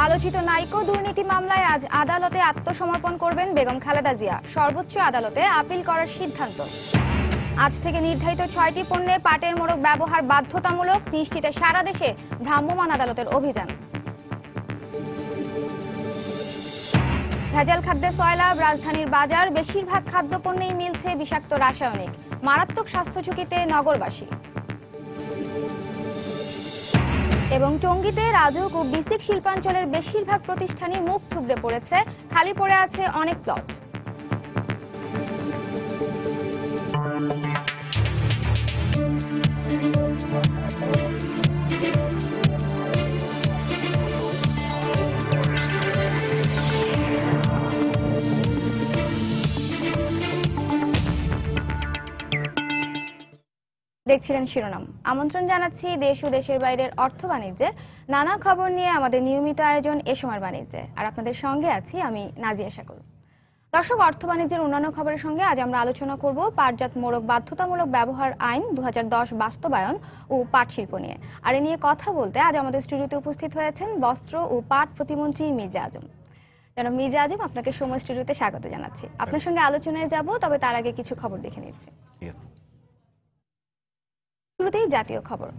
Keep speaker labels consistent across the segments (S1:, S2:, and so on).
S1: আলোচিত নাইকো দুর্নীতি মামলায় আজ আদালতে আত্মসমর্পণ করবেন বেগম খালেদা জিয়া। সর্বোচ্চ আদালতে আপিল করার সিদ্ধান্ত। আজ থেকে নির্ধারিত ৬টি পণ্যে পাটের মোড়ক ব্যবহার বাধ্যতামূলক, নিশ্চিতে সারা দেশে ভ্রাম্যমাণ আদালতের অভিযান। ভেজাল খাদ্যে সয়লাব, রাজধানীর বাজার বেশিরভাগ খাদ্যপণ্যেই মিলছে বিষাক্ত রাসায়নিক, মারাত্মক স্বাস্থ্য ঝুঁকিতে নগরবাসী। এবং টঙ্গীতে রাজুক ও বিসিক শিল্পাঞ্চলের বেশিরভাগ প্রতিষ্ঠানই মুখ থুবড়ে পড়েছে, খালি পড়ে আছে অনেক প্লট। দেখছিলেন শিরোনাম। আমন্ত্রণ জানাচ্ছি দেশ ও দেশের বাইরের অর্থ বাণিজ্যের নানা খবর নিয়ে আমাদের নিয়মিত আয়োজন এ সময়ের বাণিজ্যে। আর আপনাদের সঙ্গে আছি আমি নাজিয়া শাকুর। দর্শক, অর্থ বাণিজ্যের অন্যান্য খবরের সঙ্গে আজ আমরা আলোচনা করব পাটজাত মোড়ক বাধ্যতামূলক ব্যবহার আইন 2010 বাস্তবায়ন ও পাট শিল্প নিয়ে। আর এ নিয়ে কথা বলতে আজ আমাদের স্টুডিওতে উপস্থিত হয়েছেন বস্ত্র ও পাট প্রতিমন্ত্রী মির্জা আজম। জনাব মির্জা আজম, আপনাকে সময় স্টুডিওতে স্বাগত জানাচ্ছি। আপনার সঙ্গে আলোচনায় যাব, তবে তার আগে কিছু খবর দেখে নিচ্ছি। শুরুতেই জাতীয় খবর।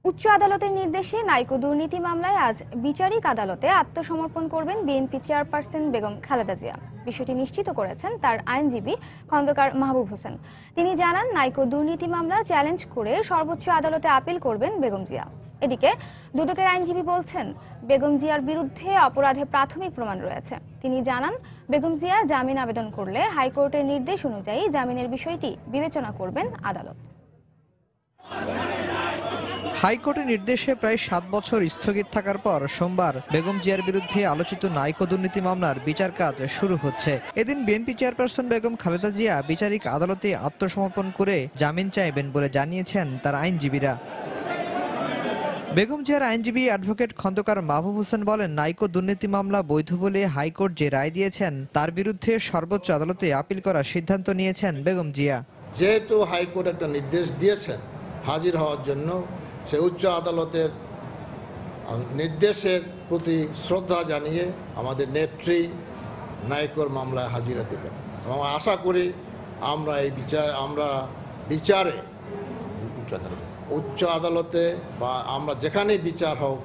S1: উচ্চ আদালতের নির্দেশে নাইকো দুর্নীতি মামলায় আজ বিচারিক আদালতে আত্মসমর্পণ করবেন বিএনপি চেয়ারপারসন বেগম খালেদা জিয়া। বিষয়টি নিশ্চিত করেছেন তার আইনজীবী খন্দকার মাহবুব হোসেন। তিনি জানান, নাইকো দুর্নীতি মামলা চ্যালেঞ্জ করে সর্বোচ্চ আদালতে আপিল করবেন বেগম জিয়া। এদিকে দুদকের আইনজীবী বলছেন, বেগম জিয়ার বিরুদ্ধে অপরাধে প্রাথমিক প্রমাণ রয়েছে। তিনি জানান, বেগম জিয়া জামিন আবেদন করলে হাইকোর্টের নির্দেশ অনুযায়ী জামিনের বিষয়টি বিবেচনা করবেন আদালত।
S2: হাইকোর্টের নির্দেশে প্রায় 7 বছর স্থগিত থাকার পর সোমবার বেগম জিয়ার বিরুদ্ধে আলোচিত নাইকো দুর্নীতি মামলার বিচার কাজ শুরু হচ্ছে। এদিন বিএনপি চেয়ারপারসন বেগম খালেদা জিয়া বিচারিক আদালতে আত্মসমর্পণ করে জামিন চাইবেন বলে জানিয়েছেন তার আইনজীবীরা। বেগম জিয়ার আইনজীবী অ্যাডভোকেট খন্দকার মাহবুব হোসেন বলেন, নাইকো দুর্নীতি মামলা বৈধ বলে হাইকোর্ট যে রায় দিয়েছেন তার বিরুদ্ধে সর্বোচ্চ আদালতে আপিল করার সিদ্ধান্ত নিয়েছেন বেগম জিয়া।
S3: যেহেতু হাইকোর্ট একটা নির্দেশ দিয়েছেন হাজির হওয়ার জন্য, সে উচ্চ আদালতের নির্দেশের প্রতি শ্রদ্ধা জানিয়ে আমাদের নেত্রী নাইকোর মামলায় হাজিরা দেবেন এবং আশা করি আমরা বিচারে উচ্চ আদালতে বা আমরা যেখানেই বিচার হোক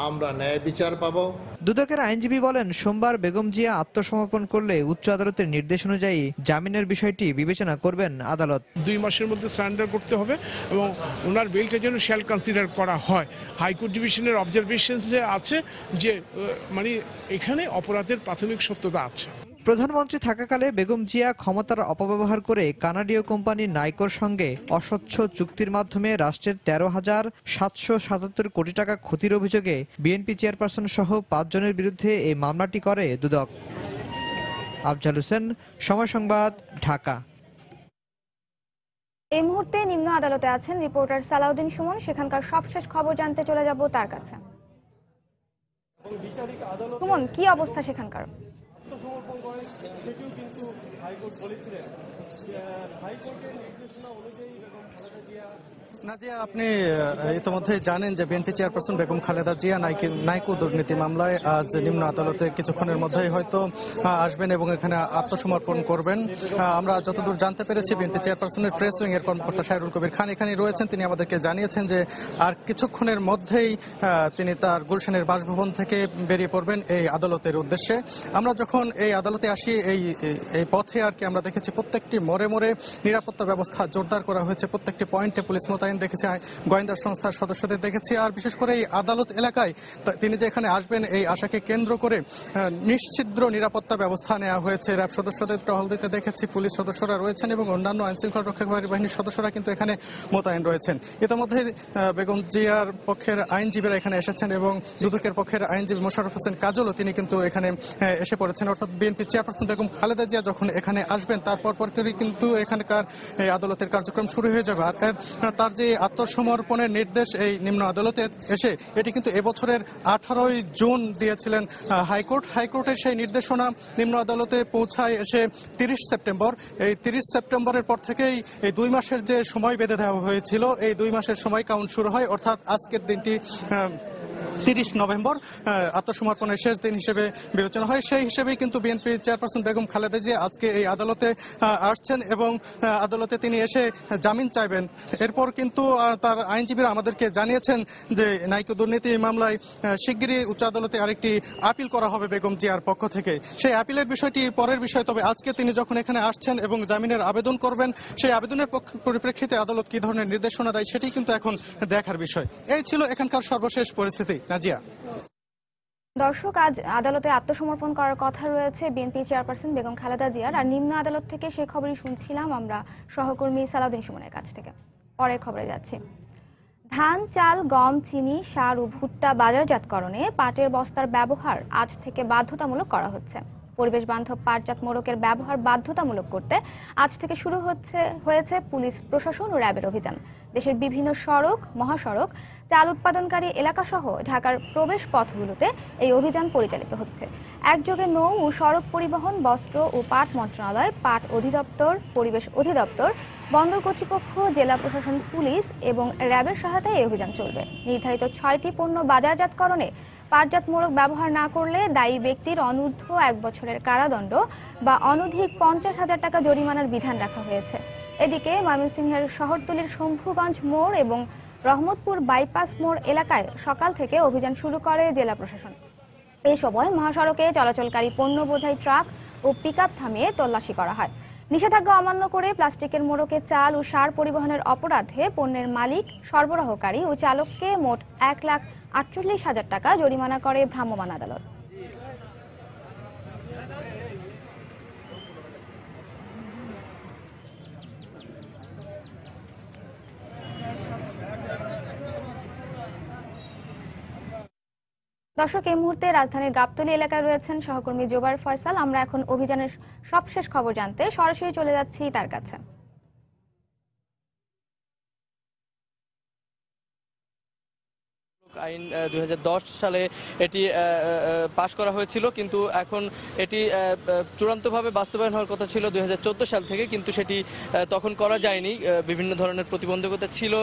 S3: আমরা ন্যায় বিচার পাবো।
S2: দুদকের আইনজীবী বলেন, সোমবার বেগম জিয়া আত্মসমর্পণ করলে উচ্চ আদালতের নির্দেশ অনুযায়ী জামিনের বিষয়টি বিবেচনা করবেন আদালত।
S4: 2 মাসের মধ্যে সারেন্ডার করতে হবে এবং ওনার বেলটা যেন শ্যাল কনসিডার করা হয়। হাইকোর্ট ডিভিশনের অবজারভেশন যে আছে যে মানে এখানে অপরাধের প্রাথমিক সত্যতা আছে।
S2: প্রধানমন্ত্রী থাকাকালে বেগম জিয়া ক্ষমতার অপব্যবহার করে কানাডীয় কোম্পানি নাইকোর সঙ্গে অস্বচ্ছ চুক্তির মাধ্যমে রাষ্ট্রের 13,777 কোটি টাকা ক্ষতির অভিযোগে বিএনপি চেয়ারপারসন সহ 5 জনের বিরুদ্ধে এই মামলাটি করে দুদক। আফজাল হোসেন, সময় সংবাদ, ঢাকা।
S1: এই মুহূর্তে নিম্ন আদালতে আছেন রিপোর্টার সালাউদ্দিন সুমন। সেখানকার সবশেষ খবর জানতে চলে যাব তার কাছে। সুমন, কি অবস্থা সেখানকার?
S5: আত্মসমর্পণ করেন সেটিও কিন্তু হাইকোর্ট বলেছিলেন। হাইকোর্টের নির্দেশনা অনুযায়ী বেগম খালেদা জিয়া। নাজিয়া, আপনি ইতিমধ্যে জানেন যে বিএনপি চেয়ারপারসন বেগম খালেদা জিয়া নাইকো দুর্নীতি মামলায় আজ নিম্ন আদালতে কিছুক্ষণের মধ্যেই হয়তো আসবেন এবং এখানে আত্মসমর্পণ করবেন। আমরা যতদূর জানতে পেরেছি, বিএনপি চেয়ারপারসনের প্রেস উইং এর কর্মকর্তা সাইরুল কবির খান এখানে রয়েছেন। তিনি আমাদেরকে জানিয়েছেন যে আর কিছুক্ষণের মধ্যেই তিনি তার গুলশানের বাসভবন থেকে বেরিয়ে পড়বেন এই আদালতের উদ্দেশ্যে। আমরা যখন এই আদালতে আসি এই পথে আর কি আমরা দেখেছি প্রত্যেকটি মোড়ে মোড়ে নিরাপত্তা ব্যবস্থা জোরদার করা হয়েছে। প্রত্যেকটি পয়েন্টে পুলিশ মোতায়েন দেখেছি, গোয়েন্দা সংস্থার সদস্যদের দেখেছি। আর বিশেষ করে এই আদালত এলাকায় তিনি যে এখানে আসবেন এই আশাকে কেন্দ্র করে নিশ্ছিদ্র নিরাপত্তা ব্যবস্থা নেওয়া হয়েছে। র্যাব সদস্যদের টহল দিতে দেখেছি, পুলিশ সদস্যরা রয়েছেন এবং অন্যান্য আইনশৃঙ্খলা রক্ষাকারী বাহিনীর সদস্যরা কিন্তু এখানে মোতায়েন রয়েছেন। ইতিমধ্যে বেগম জিয়ার পক্ষের আইনজীবীরা এখানে এসেছেন এবং দুদকের পক্ষের আইনজীবী মোশাররফ হোসেন কাজলও তিনি কিন্তু এখানে এসে পড়েছেন। অর্থাৎ বিএনপি চেয়ারপারসন বেগম খালেদা জিয়া যখন এখানে আসবেন তারপর কিন্তু এখানকার এই আদালতের কার্যক্রম শুরু হয়ে যাবে। আর তার যে আত্মসমর্পণের নির্দেশ এই নিম্ন আদালতে এসে এটি কিন্তু এবছরের 18ই জুন দিয়েছিলেন হাইকোর্ট। হাইকোর্টের সেই নির্দেশনা নিম্ন আদালতে পৌঁছায় এসে 30 সেপ্টেম্বর। এই 30 সেপ্টেম্বরের পর থেকেই এই 2 মাসের যে সময় বেঁধে দেওয়া হয়েছিল এই 2 মাসের সময় কাউন্ট শুরু হয়। অর্থাৎ আজকের দিনটি 30 নভেম্বর আত্মসমর্পণের শেষ দিন হিসেবে বিবেচনা হয়। সেই হিসেবেই কিন্তু বিএনপি চেয়ারপারসন বেগম খালেদা জিয়া আজকে এই আদালতে আসছেন এবং আদালতে তিনি এসে জামিন চাইবেন। এরপর কিন্তু তার আইনজীবীরা আমাদেরকে জানিয়েছেন যে নাইকো দুর্নীতি মামলায় শিগগিরই উচ্চ আদালতে আরেকটি আপিল করা হবে বেগম জিয়ার পক্ষ থেকে। সেই আপিলের বিষয়টি পরের বিষয়, তবে আজকে তিনি যখন এখানে আসছেন এবং জামিনের আবেদন করবেন, সেই আবেদনের পরিপ্রেক্ষিতে আদালত কি ধরনের নির্দেশনা দেয় সেটি কিন্তু এখন দেখার বিষয়। এই ছিল এখানকার সর্বশেষ পরিস্থিতি। নাজিয়া।
S1: দর্শক, আজ আদালতে আত্মসমর্পণ করার কথা রয়েছে বিএনপি চেয়ারপারসন বেগম খালেদা জিয়ার। আর নিম্ন আদালত থেকে সেই খবরই শুনছিলাম আমরা সহকর্মী সালাউদ্দিন সুমনের কাছ থেকে। পরের খবরে যাচ্ছি। ধান, চাল, গম, চিনি, সার ও ভুট্টা বাজারজাতকরণে পাটের বস্তার ব্যবহার আজ থেকে বাধ্যতামূলক করা হচ্ছে। পরিবেশ বান্ধব পাটজাত মোড়কের ব্যবহার বাধ্যতামূলক করতে আজ থেকে শুরু হয়েছে পুলিশ প্রশাসন ও র্যাবের অভিযান। দেশের বিভিন্ন সড়ক, মহাসড়ক, চাল উৎপাদনকারী এলাকাসহ ঢাকার প্রবেশ পথগুলোতে এই অভিযান পরিচালিত হচ্ছে। একযোগে নৌ ও সড়ক পরিবহন, বস্ত্র ও পাট মন্ত্রণালয়, পাট অধিদপ্তর, পরিবেশ অধিদপ্তর, বন্দর কর্তৃপক্ষ, জেলা প্রশাসন, পুলিশ এবং র্যাবের সহায়তায় এই অভিযান চলবে। নির্ধারিত 6টি পণ্য বাজারজাতকরণে পাটজাত মোড়ক ব্যবহার না করলে দায়ী ব্যক্তির অনূর্ধ্ব 1 বছরের কারাদণ্ড বা অনধিক 50,000 টাকা জরিমানার বিধান রাখা হয়েছে। এদিকে ময়মনসিংহের শহরতলির শম্ভুগঞ্জ মোড় এবং রহমতপুর বাইপাস মোড় এলাকায় সকাল থেকে অভিযান শুরু করে জেলা প্রশাসন। এই সময় মহাসড়কে চলাচলকারী পণ্য বোঝাই ট্রাক ও পিকআপ থামিয়ে তল্লাশি করা হয়। নিষেধাজ্ঞা অমান্য করে প্লাস্টিকের মোড়কে চাল ও সার পরিবহনের অপরাধে পণ্যের মালিক, সরবরাহকারী ও চালককে মোট 1,48,000 টাকা জরিমানা করে ভ্রাম্যমাণ আদালত। দর্শক, এই মুহূর্তে রাজধানীর গাবতলী এলাকায় রয়েছেন সহকর্মী জোবায়ের ফয়সাল। আমরা এখন অভিযানের সবশেষ খবর জানতে সরাসরি চলে যাচ্ছি তার কাছে।
S6: আইন 2010 সালে এটি পাশ করা হয়েছিল, কিন্তু এখন এটি চূড়ান্তভাবে বাস্তবায়ন হওয়ার কথা ছিল 2014 সাল থেকে, কিন্তু সেটি তখন করা যায়নি। বিভিন্ন ধরনের প্রতিবন্ধকতা ছিল,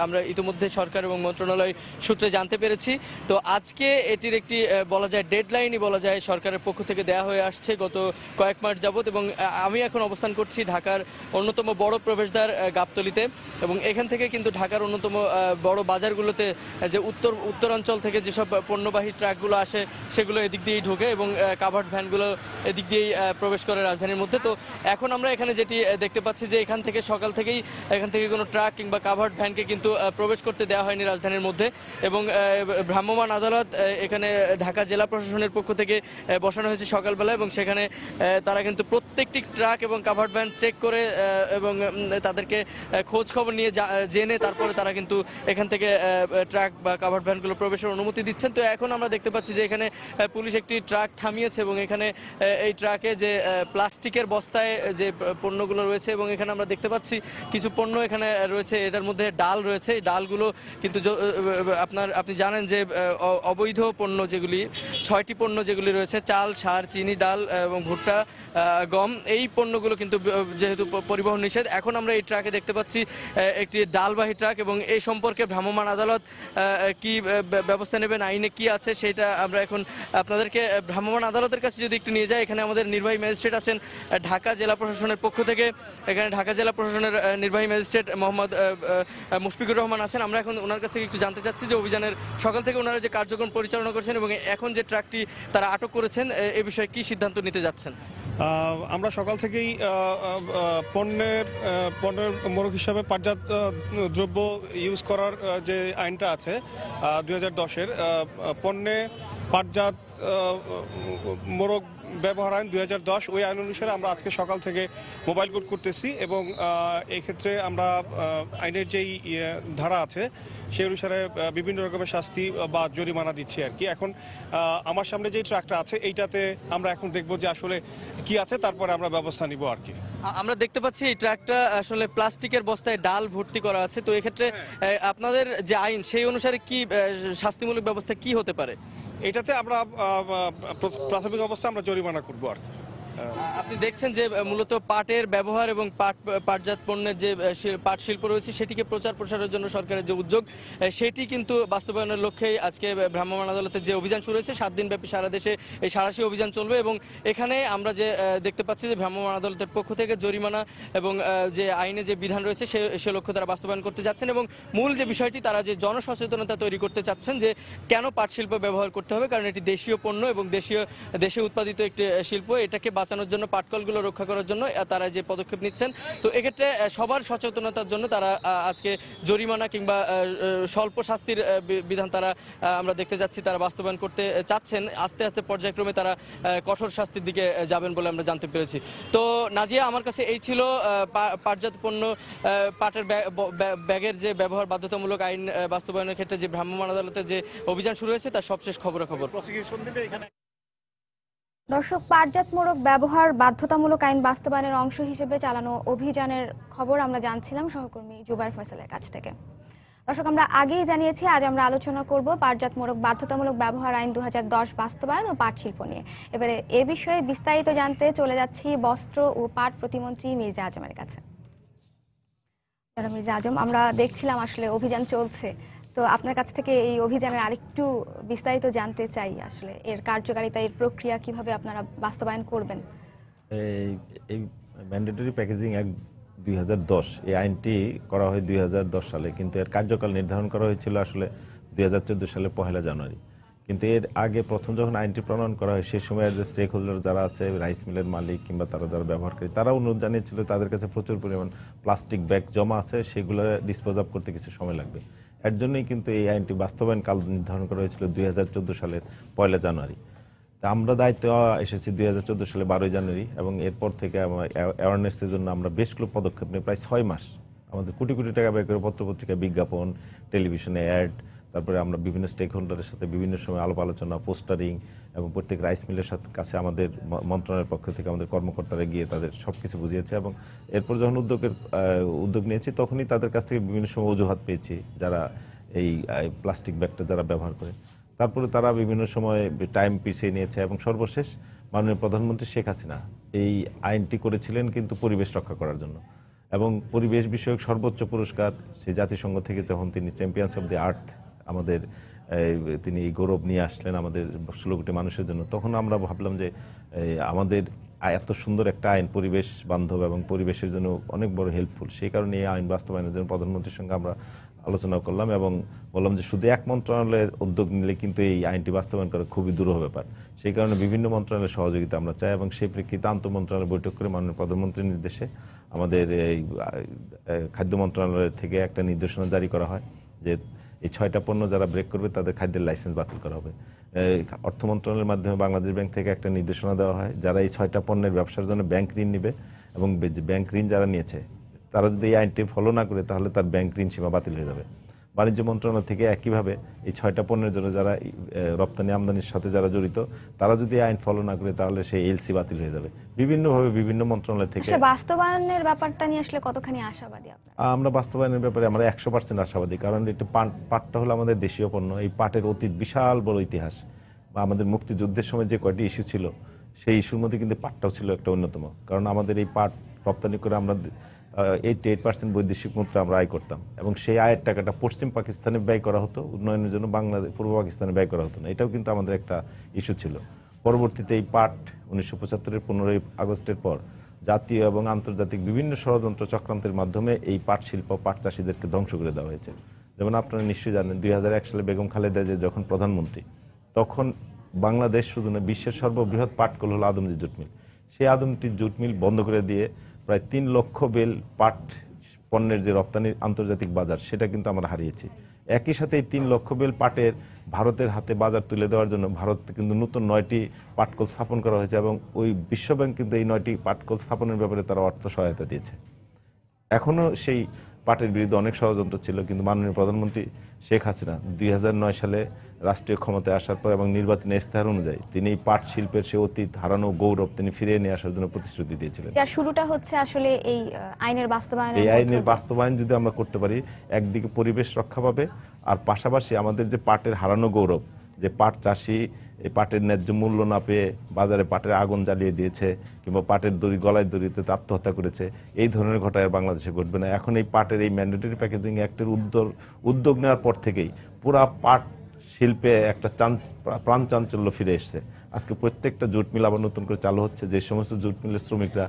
S6: আমরা ইতিমধ্যে সরকার এবং মন্ত্রণালয় সূত্রে জানতে পেরেছি। তো আজকে এটির একটি বলা যায় ডেডলাইনই বলা যায় সরকারের পক্ষ থেকে দেয়া হয়ে আসছে গত কয়েক মাস যাবত। এবং আমি এখন অবস্থান করছি ঢাকার অন্যতম বড় প্রবেশদ্বার গাবতলীতে, এবং এখান থেকে কিন্তু ঢাকার অন্যতম বড় বাজারগুলোতে যে উত্তরাঞ্চল থেকে যেসব পণ্যবাহী ট্রাকগুলো আসে সেগুলো এদিক দিয়েই ঢোকে এবং কাভার্ড ভ্যানগুলো এদিক দিয়েই প্রবেশ করে রাজধানীর মধ্যে। তো এখন আমরা এখানে যেটি দেখতে পাচ্ছি যে এখান থেকে সকাল থেকেই এখান থেকে কোনো ট্রাক কিংবা কাভার্ড ভ্যানকে কিন্তু প্রবেশ করতে দেওয়া হয়নি রাজধানীর মধ্যে। এবং ভ্রাম্যমাণ আদালত এখানে ঢাকা জেলা প্রশাসনের পক্ষ থেকে বসানো হয়েছে সকালবেলা, এবং সেখানে তারা কিন্তু প্রত্যেকটি ট্রাক এবং কাভার্ড ভ্যান চেক করে এবং তাদেরকে খোঁজ খবর নিয়ে জেনে তারপরে তারা কিন্তু এখান থেকে ট্রাক বা কাভার্ড ভ্যানগুলো প্রবেশের অনুমতি দিচ্ছেন। তো এখন আমরা দেখতে পাচ্ছি যে এখানে পুলিশ একটি ট্রাক থামিয়েছে এবং এখানে এই ট্রাকে যে প্লাস্টিকের বস্তায় যে পণ্যগুলো রয়েছে, এবং এখানে আমরা দেখতে পাচ্ছি কিছু পণ্য এখানে রয়েছে, এটার মধ্যে ডাল রয়েছে। এই ডালগুলো কিন্তু আপনি জানেন যে অবৈধ পণ্য যেগুলি 6টি পণ্য যেগুলি রয়েছে, চাল, সার, চিনি, ডাল এবং ভুট্টা, গম, এই পণ্যগুলো কিন্তু যেহেতু পরিবহন নিষেধ, এখন আমরা এই ট্রাকে দেখতে পাচ্ছি একটি ডালবাহী ট্রাক। এবং এই সম্পর্কে ভ্রাম্যমাণ আদালত কি ব্যবস্থা নেবেন, আইনে কি আছে সেটা আমরা এখন আপনাদেরকে ভ্রাম্যমাণ আদালতের কাছে যদি একটু নিয়ে যাই। এখানে আমাদের নির্বাহী ম্যাজিস্ট্রেট আছেন ঢাকা জেলা প্রশাসনের পক্ষ থেকে, এখানে ঢাকা জেলা প্রশাসনের নির্বাহী ম্যাজিস্ট্রেট মোহাম্মদ মুশফিকুর রহমান আছেন। আমরা এখন ওনার কাছ থেকে একটু জানতে চাচ্ছি যে অভিযানের সকাল থেকে ওনারা যে কার্যক্রম পরিচালনা করছেন এবং এখন যে ট্রাকটি তারা আটক করেছেন এ বিষয়ে কি সিদ্ধান্ত নিতে যাচ্ছেন।
S7: আমরা সকাল থেকেই পণ্যের মোড়ক হিসাবে পাটজাত দ্রব্য ইউজ করার যে আইনটা আছে 2010-এর পণ্যে পাটজাত মোড়ক ব্যবহার আইন 2010, ওই আইন অনুসারে আমরা আজকে সকাল থেকে মোবাইল কোর্ট করতেছি। এবং এই ক্ষেত্রে আমরা আইনের যেই ধারা আছে সেই অনুসারে বিভিন্ন রকমের শাস্তি বা জরিমানা দিচ্ছি আর কি। এখন আমার সামনে যেই ট্রাকটা আছে এইটাতে আমরা এখন দেখবো যে আসলে কি আছে, তারপরে আমরা ব্যবস্থা নিব আর কি।
S6: আমরা দেখতে পাচ্ছি এই ট্রাকটা আসলে প্লাস্টিকের বস্তায় ডাল ভর্তি করা আছে। তো এক্ষেত্রে আপনাদের যে আইন সেই অনুসারে কি শাস্তিমূলক ব্যবস্থা কি হতে পারে?
S7: এটাতে আমরা প্রাথমিক অবস্থায় আমরা জরিমানা করবো আর কি।
S6: আপনি দেখছেন যে মূলত পাটের ব্যবহার এবং পাটজাত পণ্যের যে পাট শিল্প রয়েছে সেটিকে প্রচার প্রসারের জন্য সরকারের যে উদ্যোগ সেটি কিন্তু বাস্তবায়নের লক্ষ্যেই আজকে ভ্রাম্যমাণ আদালতের যে অভিযান শুরু হয়েছে 7 দিনব্যাপী সারা দেশে এই সাঁড়াশি অভিযান চলবে এবং এখানে আমরা যে দেখতে পাচ্ছি যে ভ্রাম্যমাণ আদালতের পক্ষ থেকে জরিমানা এবং যে আইনে যে বিধান রয়েছে সে লক্ষ্য তারা বাস্তবায়ন করতে যাচ্ছেন এবং মূল যে বিষয়টি তারা যে জনসচেতনতা তৈরি করতে চাচ্ছেন যে কেন পাট শিল্প ব্যবহার করতে হবে, কারণ এটি দেশীয় পণ্য এবং দেশে উৎপাদিত একটি শিল্প। এটাকে বাঁচানোর জন্য, পাটকলগুলো রক্ষা করার জন্য তারা যে পদক্ষেপ নিচ্ছেন, তো এক্ষেত্রে সবার সচেতনতার জন্য তারা আজকে জরিমানা কিংবা স্বল্প শাস্তির বিধান তারা আমরা দেখতে যাচ্ছি তারা বাস্তবায়ন করতে চাচ্ছেন। আস্তে আস্তে পর্যায়ক্রমে তারা কঠোর শাস্তির দিকে যাবেন বলে আমরা জানতে পেরেছি। তো নাজিয়া, আমার কাছে এই ছিল পাটজাত পণ্য পাটের ব্যাগের যে ব্যবহার বাধ্যতামূলক আইন বাস্তবায়নের ক্ষেত্রে যে ভ্রাম্যমাণ আদালতের যে অভিযান শুরু হয়েছে তার সবশেষ খবরাখবর।
S1: দর্শক, পাটজাত মোড়ক ব্যবহার বাধ্যতামূলক আইন বাস্তবায়নের অংশ হিসেবে চালানো অভিযানের খবর আমরা জানছিলাম সহকর্মী জুবাইর ফয়সালের কাছ থেকে। দর্শক, আমরা আগেই জানিয়েছি আজ আমরা আলোচনা করব পাটজাত মোড়ক বাধ্যতামূলক ব্যবহার আইন 2010 বাস্তবায়ন ও পাট শিল্প নিয়ে। এবারে এ বিষয়ে বিস্তারিত জানতে চলে যাচ্ছি বস্ত্র ও পাট প্রতিমন্ত্রী মির্জা আজমের কাছে। মির্জা আজম, আমরা দেখছিলাম আসলে অভিযান চলছে, তো আপনার কাছ থেকে এই অভিযানের আরেকটু বিস্তারিত জানতে চাই, আসলে এর কার্যকারিতা, এর প্রক্রিয়া কিভাবে আপনারা বাস্তবায়ন করবেন।
S8: এই ম্যান্ডেটরি প্যাকেজিং অ্যাক্ট 2010 এই আইনটি করা হয় 2010 সালে, কিন্তু এর কার্যকাল নির্ধারণ করা হয়েছিল আসলে 2014 সালে 1 জানুয়ারি। কিন্তু এর আগে প্রথম যখন আইনটি প্রণয়ন করা হয় সেই সময় যে স্টেক হোল্ডার যারা আছে, রাইস মিলের মালিক কিংবা তারা যারা ব্যবহারকারী, তারা অনুরোধ জানিয়েছিল তাদের কাছে প্রচুর পরিমাণ প্লাস্টিক ব্যাগ জমা আছে, সেগুলো ডিসপোজ অফ করতে কিছু সময় লাগবে। এর জন্যই কিন্তু এই আইনটি বাস্তবায়ন কাল নির্ধারণ করা হয়েছিল 2014 সালের 1 জানুয়ারি। তা আমরা দায়িত্ব এসেছি 2014 সালে 12 জানুয়ারি এবং এরপর থেকে অ্যাওয়ারনেসের জন্য আমরা বেশগুলো পদক্ষেপ নিয়ে প্রায় 6 মাস আমাদের কোটি কোটি টাকা ব্যয় করে পত্রপত্রিকা বিজ্ঞাপন, টেলিভিশনে অ্যাড, তারপরে আমরা বিভিন্ন স্টেক হোল্ডারের সাথে বিভিন্ন সময় আলাপ আলোচনা, পোস্টারিং এবং প্রত্যেক রাইস মিলের কাছে আমাদের মন্ত্রণালয়ের পক্ষ থেকে আমাদের কর্মকর্তারা গিয়ে তাদের সব কিছু বুঝিয়েছে এবং এরপর যখন উদ্যোগ নিয়েছি তখনই তাদের কাছ থেকে বিভিন্ন সময় অজুহাত পেয়েছি যারা এই প্লাস্টিক ব্যাগটা যারা ব্যবহার করে। তারপরে তারা বিভিন্ন সময় টাইম পিছিয়ে নিয়েছে এবং সর্বশেষ মাননীয় প্রধানমন্ত্রী শেখ হাসিনা এই আইনটি করেছিলেন কিন্তু পরিবেশ রক্ষা করার জন্য, এবং পরিবেশ বিষয়ক সর্বোচ্চ পুরস্কার সেই জাতিসংঘ থেকে যখন তিনি চ্যাম্পিয়ন্স অব দি আর্থ আমাদের তিনি এই গৌরব নিয়ে আসলেন আমাদের 16 কোটি মানুষের জন্য, তখন আমরা ভাবলাম যে আমাদের এত সুন্দর একটা আইন পরিবেশ বান্ধব এবং পরিবেশের জন্য অনেক বড় হেল্পফুল, সেই কারণে এই আইন বাস্তবায়নের জন্য প্রধানমন্ত্রীর সঙ্গে আমরা আলোচনা করলাম এবং বললাম যে শুধু এক মন্ত্রণালয়ের উদ্যোগ নিলে কিন্তু এই আইনটি বাস্তবায়ন করা খুবই দুরূহ ব্যাপার। সেই কারণে বিভিন্ন মন্ত্রণালয়ের সহযোগিতা আমরা চাই এবং সেই প্রেক্ষিতে আন্তঃমন্ত্রণালয় বৈঠক করে মাননীয় প্রধানমন্ত্রীর নির্দেশে আমাদের এই খাদ্য মন্ত্রণালয় থেকে একটা নির্দেশনা জারি করা হয় যে এই 6টা পণ্য যারা ব্রেক করবে তাদের খাদ্যের লাইসেন্স বাতিল করা হবে। অর্থ মন্ত্রণালয়ের মাধ্যমে বাংলাদেশ ব্যাংক থেকে একটা নির্দেশনা দেওয়া হয় যারা এই 6টা পণ্যের ব্যবসার জন্য ব্যাংক ঋণ নেবে এবং ব্যাংক ঋণ যারা নিয়েছে তারা যদি এই আইনটি ফলো না করে তাহলে তার ব্যাংক ঋণ সীমা বাতিল হয়ে যাবে। বাণিজ্য মন্ত্রণালয় থেকে একইভাবে এই 6টা পণ্যের জন্য যারা রপ্তানি আমদানির সাথে যারা জড়িত তারা যদি আইন ফলো না করে তাহলে সেই এলসি বাতিল হয়ে যাবে। বিভিন্নভাবে বিভিন্ন মন্ত্রণালয় থেকে
S1: বাস্তবায়নের ব্যাপারটা নিয়ে আসলে কতখানি আশাবাদী আপনারা?
S8: আমরা বাস্তবায়নের ব্যাপারে আমরা 100% আশাবাদী, কারণ এটা পাটটা হলো আমাদের দেশীয় পণ্য। এই পাটের অতীত বিশাল বড় ইতিহাস, বা আমাদের মুক্তিযুদ্ধের সময় যে কয়টি ইস্যু ছিল সেই ইস্যুর মধ্যে কিন্তু পাটটাও ছিল একটা অন্যতম, কারণ আমাদের এই পাট রপ্তানি করে আমরা 88% বৈদেশিক মুদ্রা আমরা আয় করতাম এবং সেই আয়ের টাকাটা পশ্চিম পাকিস্তানে ব্যয় করা হতো উন্নয়নের জন্য, বাংলাদেশ পূর্ব পাকিস্তানে ব্যয় করা হতো না। এটাও কিন্তু আমাদের একটা ইস্যু ছিল। পরবর্তীতে এই পাট 1975-এর 15ই আগস্টের পর জাতীয় এবং আন্তর্জাতিক বিভিন্ন ষড়যন্ত্র চক্রান্তের মাধ্যমে এই পাট শিল্প, পাট চাষিদেরকে ধ্বংস করে দেওয়া হয়েছে। যেমন আপনারা নিশ্চয়ই জানেন 2001 সালে বেগম খালেদা জিয়া যখন প্রধানমন্ত্রী, তখন বাংলাদেশ শুধু না বিশ্বের সর্ববৃহৎ পাটকল হলো আদমজি জুট মিল। সেই আদমজি জুট মিল বন্ধ করে দিয়ে প্রায় 3 লক্ষ বেল পাট পণ্যের যে রপ্তানির আন্তর্জাতিক বাজার সেটা কিন্তু আমরা হারিয়েছি। একই সাথে এই 3 লক্ষ বেল পাটের ভারতের হাতে বাজার তুলে দেওয়ার জন্য ভারতে কিন্তু নতুন 9টি পাটকল স্থাপন করা হয়েছে এবং ওই বিশ্বব্যাংক কিন্তু এই 9টি পাটকল স্থাপনের ব্যাপারে তারা অর্থ সহায়তা দিয়েছে। এখনও সেই পাটের বিরুদ্ধে অনেক ষড়যন্ত্র ছিল, কিন্তু মাননীয় প্রধানমন্ত্রী শেখ হাসিনা 2009 সালে রাষ্ট্রীয় ক্ষমতায় আসার পর এবং নির্বাচনী ইস্তেহার অনুযায়ী তিনি পাট শিল্পের সে অতীত হারানো গৌরব তিনি ফিরিয়ে নিয়ে আসার জন্য প্রতিশ্রুতি দিয়েছিলেন।
S1: যার শুরুটা হচ্ছে আসলে এই আইনের বাস্তবায়ন।
S8: এই আইনের বাস্তবায়ন যদি আমরা করতে পারি, একদিকে পরিবেশ রক্ষা পাবে আর পাশাপাশি আমাদের যে পাটের হারানো গৌরব, যে পাট চাষি এই পাটের ন্যায্য মূল্য না পেয়ে বাজারে পাটের আগুন জ্বালিয়ে দিয়েছে কিংবা পাটের দড়ি গলায় দড়িতে আত্মহত্যা করেছে, এই ধরনের ঘটনা বাংলাদেশে ঘটবে না। এখন এই পাটের এই ম্যান্ডেটরি প্যাকেজিং অ্যাক্টের উদ্যোগ নেওয়ার পর থেকেই পুরা পাট শিল্পে একটা প্রাণ চাঞ্চল্য ফিরে এসছে। আজকে প্রত্যেকটা জুট মিল আবার নতুন করে চালু হচ্ছে। যে সমস্ত জুট মিলের শ্রমিকরা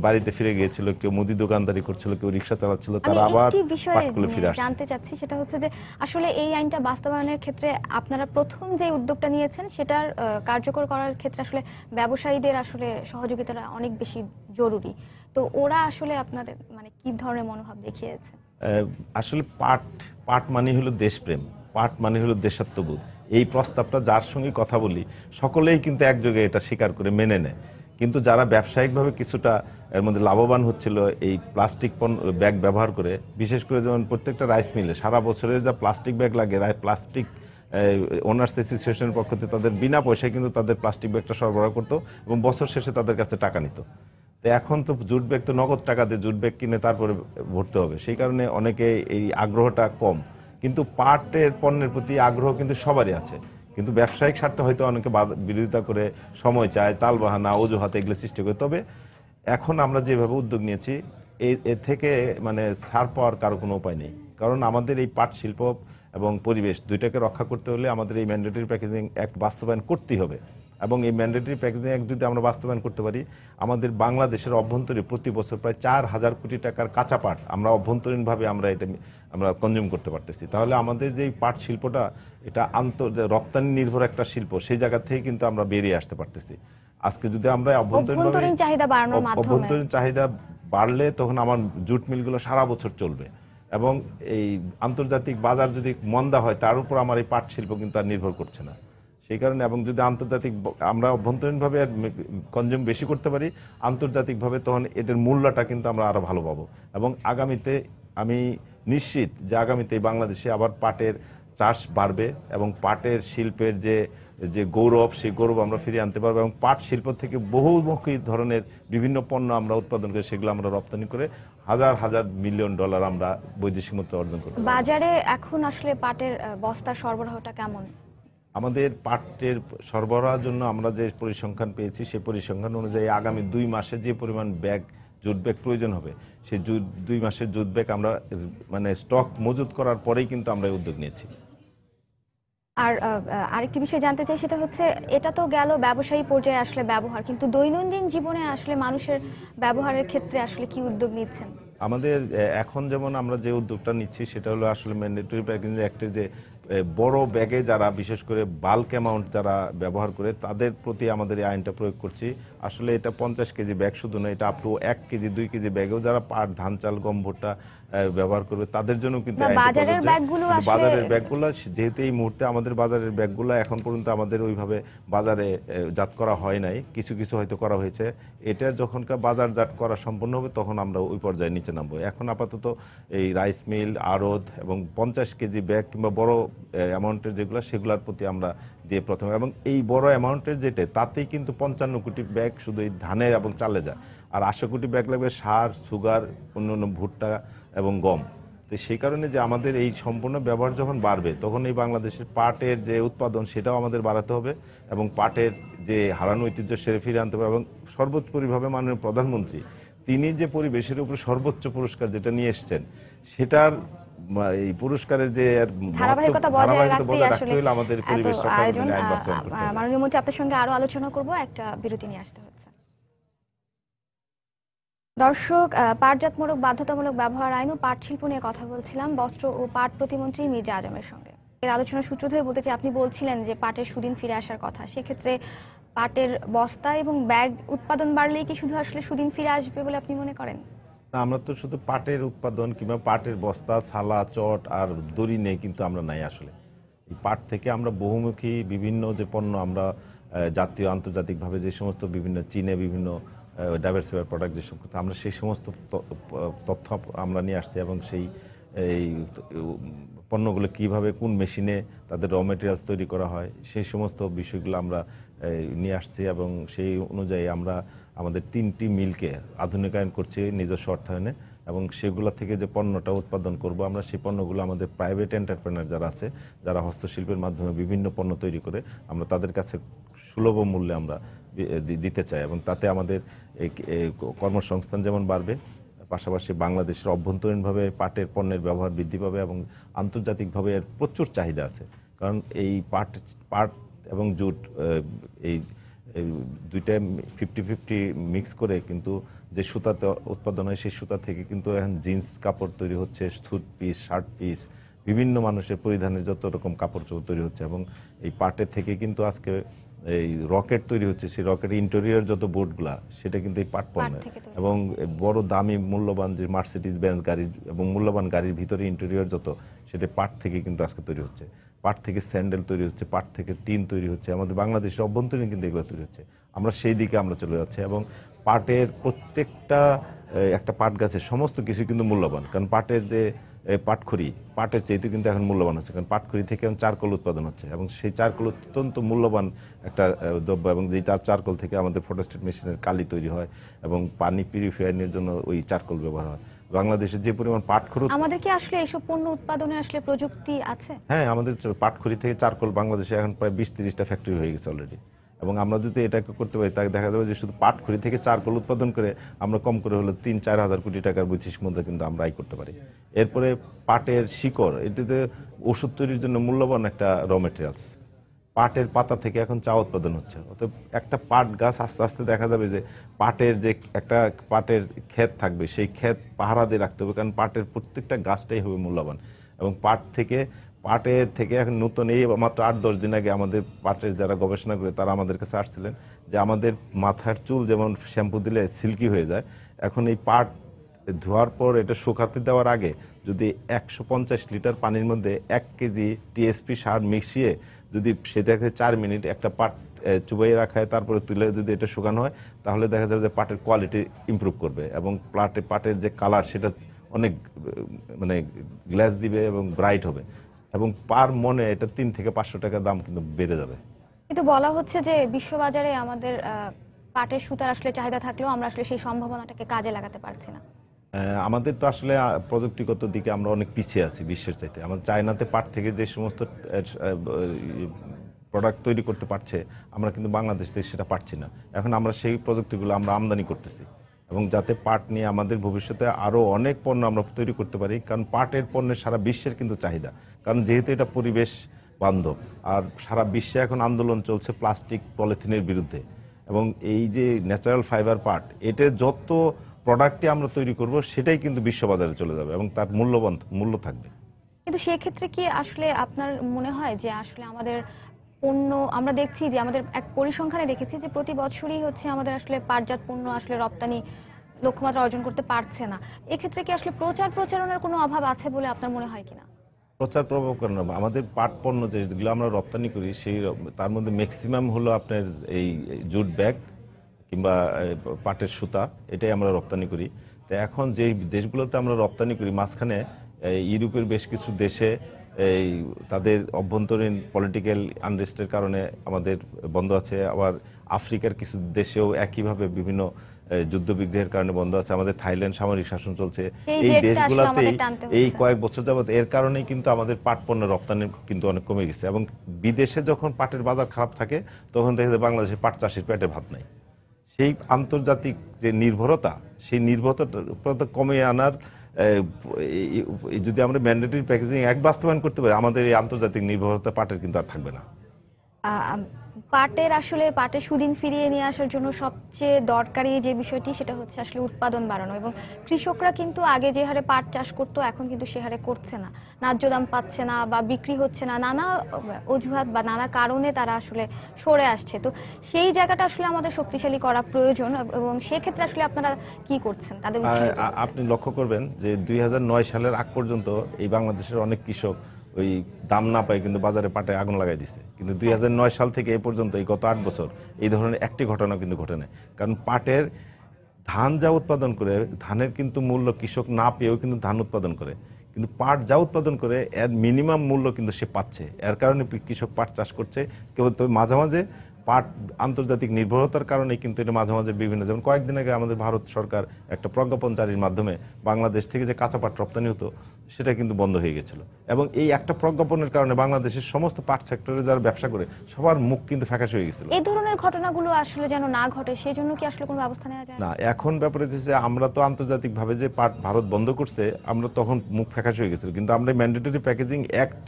S8: বাড়িতে ফিরে গিয়েছিল, কেউ মুদি দোকানদারি করছিল, কেউ রিক্সা চালাচ্ছিল, তারা আবার পাটগুলো ফিরে আসছে।
S1: জানতে চাচ্ছি সেটা হচ্ছে যে আসলে এই আইনটা বাস্তবায়নের ক্ষেত্রে আপনারা প্রথম যে উদ্যোগটা নিয়েছেন সেটার কার্যকর করার ক্ষেত্রে আসলে ব্যবসায়ীদের আসলে সহযোগিতাটা অনেক বেশি জরুরি। তো ওরা আসলে আপনাদের মানে কি ধরনের মনোভাব দেখিয়েছে?
S8: আসলে পাট মানে হলো দেশপ্রেম, পাট মানে হলো দেশাত্মবোধ। এই প্রস্তাবটা যার সঙ্গে কথা বলি সকলেই কিন্তু একযোগে এটা স্বীকার করে মেনে নেয়। কিন্তু যারা ব্যবসায়িকভাবে কিছুটা এর মধ্যে লাভবান হচ্ছিল এই প্লাস্টিক ব্যাগ ব্যবহার করে, বিশেষ করে যেমন প্রত্যেকটা রাইস মিলে সারা বছরের যা প্লাস্টিক ব্যাগ লাগে, প্লাস্টিক ওনার্স অ্যাসোসিয়েশনের পক্ষ থেকে তাদের বিনা পয়সায় কিন্তু তাদের প্লাস্টিক ব্যাগটা সরবরাহ করতো এবং বছর শেষে তাদের কাছে টাকা নিত। তো এখন তো জুট ব্যাগ তো নগদ টাকা দিয়ে জুট ব্যাগ কিনে তারপরে ভরতে হবে, সেই কারণে অনেকে এই আগ্রহটা কম। কিন্তু পাটের পণ্যের প্রতি আগ্রহ কিন্তু সবারই আছে, কিন্তু ব্যবসায়িক স্বার্থে হয়তো অনেকে বিরোধিতা করে, সময় চায়, তালবাহানা, অজুহাতে এগুলো সৃষ্টি করে। তবে এখন আমরা যেভাবে উদ্যোগ নিয়েছি এ থেকে মানে ছাড় পাওয়ার কারো কোনো উপায় নেই। কারণ আমাদের এই পাট শিল্প এবং পরিবেশ দুইটাকে রক্ষা করতে হলে আমাদের এই ম্যান্ডেটরি প্যাকেজিং অ্যাক্ট বাস্তবায়ন করতেই হবে। এবং এই ম্যান্ডেটরি প্যাকেজিং অ্যাক্ট যদি আমরা বাস্তবায়ন করতে পারি, আমাদের বাংলাদেশের অভ্যন্তরে প্রতি বছর প্রায় 4,000 কোটি টাকার কাঁচা পাট আমরা অভ্যন্তরীণভাবে আমরা কনজিউম করতে পারতেছি। তাহলে আমাদের যে পাট শিল্পটা এটা রপ্তানি নির্ভর একটা শিল্প, সেই জায়গা থেকে কিন্তু আমরা বেরিয়ে আসতে পারতেছি। আজকে যদি আমরা
S1: অভ্যন্তরীণ
S8: চাহিদা বাড়লে তখন আমার জুট মিলগুলো সারা বছর চলবে এবং এই আন্তর্জাতিক বাজার যদি মন্দা হয় তার উপর আমার এই পাট শিল্প কিন্তু আর নির্ভর করছে না। সেই কারণে এবং যদি আন্তর্জাতিক আমরা অভ্যন্তরীণভাবে কনজিউম বেশি করতে পারি, আন্তর্জাতিকভাবে তখন এটার মূল্যটা কিন্তু আমরা আরও ভালো পাবো। এবং আগামীতে আমি নিশ্চিত যে আগামীতে বাংলাদেশে আবার পাটের চাষ বাড়বে এবং পাটের শিল্পের যে গৌরব, সেই গৌরব আমরা ফিরিয়ে আনতে পারবো এবং পাট শিল্প থেকে বহুমুখী ধরনের বিভিন্ন পণ্য আমরা উৎপাদন করে সেগুলো আমরা রপ্তানি করে হাজার হাজার মিলিয়ন ডলার আমরা বৈদেশিক মুদ্রা অর্জন করব।
S1: বাজারে এখন আসলে পাটের বস্তার সরবরাহটা কেমন?
S8: আমাদের পাটের সরবরাহের জন্য আমরা যে পরিসংখ্যান পেয়েছি সেই পরিসংখ্যান অনুযায়ী আগামী 2 মাসে যে পরিমাণ জুট ব্যাগ প্রয়োজন হবে, সেই 2 মাসের জুট ব্যাগ আমরা মানে স্টক মজুত করার পরেই কিন্তু আমরা এই উদ্যোগ নিয়েছি।
S1: আর আরেকটি বিষয় জানতে চাই, সেটা হচ্ছে এটা তো গেল ব্যবসায়ী পর্যায়ে আসলে ব্যবহার, কিন্তু দৈনন্দিন জীবনে আসলে মানুষের ব্যবহারের ক্ষেত্রে আসলে কি উদ্যোগ নিচ্ছেন?
S8: আমাদের এখন যেমন আমরা যে উদ্যোগটা নিচ্ছি সেটা হলো আসলে ম্যান্ডেটরি প্যাকেজিং অ্যাক্টের যে বড় ব্যাগে যারা বিশেষ করে বাল্ক অ্যামাউন্ট যারা ব্যবহার করে তাদের প্রতি আমাদের এই আইনটা প্রয়োগ করছি। আসলে এটা 50 কেজি ব্যাগ শুধু না, এটা আপ টু 1 কেজি 2 কেজি ব্যাগেও যারা পাট, ধান, চাল, গম, ভুট্টা ব্যবহার করবে তাদের জন্য কিন্তু
S1: বাজারের
S8: ব্যাগগুলো যেহেতু এই মুহূর্তে আমাদের বাজারের ব্যাগগুলো এখন পর্যন্ত আমাদের ওইভাবে বাজারে জাত করা হয় নাই, কিছু কিছু হয়তো করা হয়েছে। এটা যখনকার বাজারজাত করা সম্পন্ন হবে তখন আমরা ওই পর্যায়ে নিচে নামবো। এখন আপাতত এই রাইস মিল, আড়ত এবং 50 কেজি ব্যাগ কিংবা বড় অ্যামাউন্টের যেগুলো সেগুলোর প্রতি আমরা দিয়ে প্রথমে, এবং এই বড় অ্যামাউন্টের যেটা তাতেই কিন্তু 55 কোটি ব্যাগ শুধু এই ধানের এবং চালে যায়, আর 80 কোটি ব্যাগ লাগবে সার, সুগার, অন্যান্য ভুট্টা এবং গম। তো সেই কারণে যে আমাদের এই সম্পূর্ণ ব্যবহার যখন বাড়বে তখন এই বাংলাদেশের পাটের যে উৎপাদন সেটাও আমাদের বাড়াতে হবে এবং পাটের যে হারানো ঐতিহ্য সেরে ফিরে আনতে হবে। এবং সর্বোপরিভাবে মাননীয় প্রধানমন্ত্রী তিনি যে পরিবেশের উপর সর্বোচ্চ পুরস্কার যেটা নিয়ে এসছেন সেটার এই পুরস্কারের যে
S1: ধারাবাহিকতা বজায় রাখতে
S8: হলে আমাদের পরিবেশ রক্ষা করতে আইন বাস্তবায়ন করতে হবে।
S1: মাননীয় মন্ত্রী, আপনার সঙ্গে আরো আলোচনা করব, একটা বিরতি নিয়ে আসতে হচ্ছে। দর্শক, পাটজাত মোড়ক বাধ্যতামূলক ব্যবহার আইন ও পাট শিল্প নিয়ে কথা বলছিলাম বস্ত্র ও পাট প্রতিমন্ত্রী মির্জা আজমের সঙ্গে। এর আলোচনার সূত্র ধরে বলতে চাই, আপনি বলছিলেন যে পাটের সুদিন ফিরে আসার কথা, সেক্ষেত্রে পাটের বস্তা এবং ব্যাগ উৎপাদন বাড়লেই কি শুধু আসলে সুদিন ফিরে আসবে বলে আপনি মনে করেন?
S8: আমরা তো শুধু পাটের উৎপাদন কিংবা পাটের বস্তা, ছালা, চট আর দড়ি নেই কিন্তু আমরা নাই। আসলে এই পাট থেকে আমরা বহুমুখী বিভিন্ন যে পণ্য আমরা জাতীয় আন্তর্জাতিকভাবে যে সমস্ত বিভিন্ন চীনে বিভিন্ন ডাইভার্সিফাইড প্রোডাক্ট যেসব আমরা সেই সমস্ত তথ্য আমরা নিয়ে আসছি এবং সেই এই পণ্যগুলো কিভাবে কোন মেশিনে তাদের র মেটেরিয়ালস তৈরি করা হয় সেই সমস্ত বিষয়গুলো আমরা নিয়ে আসছি এবং সেই অনুযায়ী আমরা আমাদের 3টি মিলকে আধুনিকায়ন করছি নিজস্ব অর্থায়নে এবং সেগুলো থেকে যে পণ্যটা উৎপাদন করব আমরা সেই পণ্যগুলো আমাদের প্রাইভেট এন্টারপ্রেনার যারা আছে, যারা হস্তশিল্পের মাধ্যমে বিভিন্ন পণ্য তৈরি করে, আমরা তাদের কাছে সুলভ মূল্যে আমরা দিতে চাই এবং তাতে আমাদের কর্মসংস্থান যেমন বাড়বে, পাশাপাশি বাংলাদেশের অভ্যন্তরীণভাবে পাটের পণ্যের ব্যবহার বৃদ্ধি পাবে এবং আন্তর্জাতিকভাবে এর প্রচুর চাহিদা আছে। কারণ এই পাট এবং জুট এই দুইটা 50-50 মিক্স করে কিন্তু যে সুতাতে উৎপাদন হয় সেই সুতা থেকে কিন্তু এখন জিন্স কাপড় তৈরি হচ্ছে, স্যুট পিস, শার্ট পিস, বিভিন্ন মানুষের পরিধানের যত রকম কাপড় চোপড় তৈরি হচ্ছে এবং এই পাটের থেকে কিন্তু আজকে এই রকেট তৈরি হচ্ছে, সেই রকেটের ইন্টেরিয়র যত বোর্ডগুলা সেটা কিন্তু এই পাট পণ্য এবং বড় দামি মূল্যবান যে মার্সিডিজ বেঞ্জ গাড়ি এবং মূল্যবান গাড়ির ভিতরে ইন্টেরিয়র যত সেটা পাট থেকে কিন্তু আজকে তৈরি হচ্ছে। পাট থেকে স্যান্ডেল তৈরি হচ্ছে, পাট থেকে টিন তৈরি হচ্ছে, আমাদের বাংলাদেশের অভ্যন্তরীণ কিন্তু এগুলো তৈরি হচ্ছে। আমরা সেই দিকে আমরা চলে যাচ্ছি এবং পাটের প্রত্যেকটা একটা পাট গাছের সমস্ত কিছু কিন্তু মূল্যবান। কারণ পাটের যে পাটখড়ি, পাটের চাইতে কিন্তু এখন মূল্যবান হচ্ছে, কারণ পাটখড়ি থেকে এখন চারকোল উৎপাদন হচ্ছে এবং সেই চারকোল অত্যন্ত মূল্যবান একটা দ্রব্য এবং যেই চারকোল থেকে আমাদের ফটোস্টেট মেশিনের কালি তৈরি হয় এবং পানি পিউরিফায়ারের জন্য ওই চারকোল ব্যবহার হয়। বাংলাদেশে যে পরিমাণ পাটখড়ি,
S1: আমাদের কি আসলে এইসব পণ্য উৎপাদনে আসলে প্রযুক্তি আছে?
S8: হ্যাঁ, আমাদের পাটখড়ি থেকে চারকোল বাংলাদেশে এখন প্রায় 20-30টা ফ্যাক্টরি হয়ে গেছে অলরেডি এবং আমরা যদি এটাকে করতে পারি তাকে দেখা যাবে যে শুধু পাটখড়ি থেকে চারকোল উৎপাদন করে আমরা কম করে হলো 3-4 হাজার কোটি টাকার বৈদেশিক মুদ্রা কিন্তু আমরা আয় করতে পারি। এরপরে পাটের শিকড়, এটিতে ওষুধ তৈরির জন্য মূল্যবান একটা র মেটেরিয়ালস। পাটের পাতা থেকে এখন চা উৎপাদন হচ্ছে। অতএব একটা পাট গাছ আস্তে আস্তে দেখা যাবে যে পাটের যে একটা পাটের ক্ষেত থাকবে সেই ক্ষেত পাহারা দিয়ে রাখতে হবে, কারণ পাটের প্রত্যেকটা গাছটাই হবে মূল্যবান এবং পাটের থেকে এখন নতুন এই মাত্র 8-10 দিন আগে আমাদের পাটের যারা গবেষণা করে তারা আমাদের কাছে আসছিলেন যে আমাদের মাথার চুল যেমন শ্যাম্পু দিলে সিল্কি হয়ে যায়, এখন এই পাট ধোয়ার পর এটা শুকাতে দেওয়ার আগে যদি 150 লিটার পানির মধ্যে 1 কেজি টিএসপি সার মিশিয়ে যদি সেটাকে 4 মিনিট একটা পাট চুবাইয়ে রাখা হয়, তারপরে তুলে যদি এটা শুকানো হয়, তাহলে দেখা যাবে যে পাটের কোয়ালিটি ইমপ্রুভ করবে এবং পাটের যে কালার সেটা অনেক মানে গ্লাস দিবে এবং ব্রাইট হবে এবং পার মনে এটা 3 থেকে 500 টাকা দাম কিন্তু বেড়ে যাবে।
S1: কিন্তু বলা হচ্ছে যে বিশ্ববাজারে আমাদের পাটের সুতার আসলে চাহিদা থাকলেও আমরা আসলে সেই সম্ভাবনাটাকে কাজে লাগাতে পারছি না।
S8: আমাদের তো আসলে প্রযুক্তিগত দিকে আমরা অনেক পিছিয়ে আছি বিশ্বের চাইতে। আমাদের চায়নাতে পাট থেকে যে সমস্ত প্রোডাক্ট তৈরি করতে পারছে, আমরা কিন্তু বাংলাদেশ থেকে সেটা পারছি না। এখন আমরা সেই প্রযুক্তিগুলো আমরা আমদানি করতেছি এবং যাতে পাট নিয়ে আমাদের ভবিষ্যতে আরও অনেক পণ্য আমরা তৈরি করতে পারি, কারণ পাটের পণ্যের সারা বিশ্বের কিন্তু চাহিদা, কারণ যেহেতু এটা পরিবেশ বান্ধব আর সারা বিশ্বে এখন আন্দোলন চলছে প্লাস্টিক পলিথিনের বিরুদ্ধে এবং এই যে ন্যাচারাল ফাইবার পাট, এটা যত প্রোডাক্টটি আমরা তৈরি করব সেটাই কিন্তু বিশ্ববাজারে চলে যাবে এবং তার মূল্য থাকবে।
S1: কিন্তু সেক্ষেত্রে কি আসলে আপনার মনে হয় যে আসলে আমাদের পণ্য, আমরা দেখছি যে আমাদের এক পরিসংখ্যানে দেখেছি যে প্রতি বছরই হচ্ছে আমাদের আসলে পাটজাত পণ্য আসলে রপ্তানি লক্ষ্যমাত্রা অর্জন করতে পারছে না, এক্ষেত্রে কি আসলে প্রচারণার কোনো অভাব আছে বলে আপনার মনে হয় কিনা?
S8: প্রচার প্রভাব আমাদের পাট পণ্য যেগুলো আমরা রপ্তানি করি সেই তার মধ্যে ম্যাক্সিমাম হলো আপনার এই জুট ব্যাগ কিংবা পাটের সুতা, এটাই আমরা রপ্তানি করি। তো এখন যে দেশগুলোতে আমরা রপ্তানি করি, মাঝখানে ইউরোপের বেশ কিছু দেশে এই তাদের অভ্যন্তরীণ পলিটিক্যাল আনরেস্টের কারণে আমাদের বন্ধ আছে, আবার আফ্রিকার কিছু দেশেও একইভাবে বিভিন্ন যুদ্ধ বিগ্রহের কারণে বন্ধ আছে। আমাদের থাইল্যান্ড সামরিক শাসন চলছে, এই দেশগুলোতেই এই কয়েক বছর যাবত এর কারণেই কিন্তু আমাদের পাট পণ্য রপ্তানি কিন্তু অনেক কমে গেছে এবং বিদেশে যখন পাটের বাজার খারাপ থাকে তখন দেখা যায় বাংলাদেশের পাট চাষির পেটে ভাত নাই। সেই আন্তর্জাতিক যে নির্ভরতা, সেই নির্ভরতা কমে আনার যদি আমরা ম্যান্ডেটরি প্যাকেজিং অ্যাক্ট বাস্তবায়ন করতে পারি, আমাদের এই আন্তর্জাতিক নির্ভরতা পাটের কিন্তু আর থাকবে না।
S1: পাটের সুদিন ফিরিয়ে নিয়ে আসার জন্য সবচেয়ে দরকারি যে বিষয়টি সেটা হচ্ছে আসলে উৎপাদন বাড়ানো এবং কৃষকরা কিন্তু আগে যে হারে পাট চাষ করতো এখন কিন্তু সে হারে করছে না, ন্যায্য দাম পাচ্ছে না বা বিক্রি হচ্ছে না, নানা অজুহাত বা নানা কারণে তারা আসলে সরে আসছে। তো সেই জায়গাটা আসলে আমাদের শক্তিশালী করা প্রয়োজন এবং সেক্ষেত্রে আসলে আপনারা কি করছেন তাদের?
S8: আপনি লক্ষ্য করবেন যে 2009 সালের আগ পর্যন্ত এই বাংলাদেশের অনেক কৃষক ওই দাম না পায় কিন্তু বাজারে পাটে আগুন লাগাই দিছে, কিন্তু 2009 সাল থেকে এই পর্যন্ত এই গত 8 বছর এই ধরনের একটি ঘটনা কিন্তু ঘটে নাই। কারণ পাটের ধান যা উৎপাদন করে, ধানের কিন্তু মূল্য কৃষক না পেয়েও কিন্তু ধান উৎপাদন করে, কিন্তু পাট যা উৎপাদন করে এর মিনিমাম মূল্য কিন্তু সে পাচ্ছে, এর কারণে কৃষক পাট চাষ করছে। কেবল তবে মাঝে মাঝে পাট আন্তর্জাতিক নির্ভরতার কারণে কিন্তু এটা মাঝে মাঝে বিভিন্ন, যেমন কয়েকদিন আগে আমাদের ভারত সরকার একটা প্রজ্ঞাপন জারির মাধ্যমে বাংলাদেশ থেকে যে কাঁচা পাট রপ্তানি হতো সেটা কিন্তু বন্ধ হয়ে গেছিল, এবং এই একটা প্রজ্ঞাপনের কারণে বাংলাদেশের সমস্ত পাট সেক্টরে যারা ব্যবসা করে সবার মুখ কিন্তু ফ্যাকাশে হয়ে গেছিল।
S1: এই ধরনের ঘটনাগুলো আসলে যেন না ঘটে সেই জন্য কি আসলে কোনো ব্যবস্থা নেওয়া যায়
S8: না, এখন ব্যাপারে যে আমরা তো আন্তর্জাতিকভাবে যে পাট ভারত বন্ধ করছে আমরা তখন মুখ ফ্যাকাশে হয়ে গেছিল, কিন্তু আমরা ম্যান্ডেটরি প্যাকেজিং অ্যাক্ট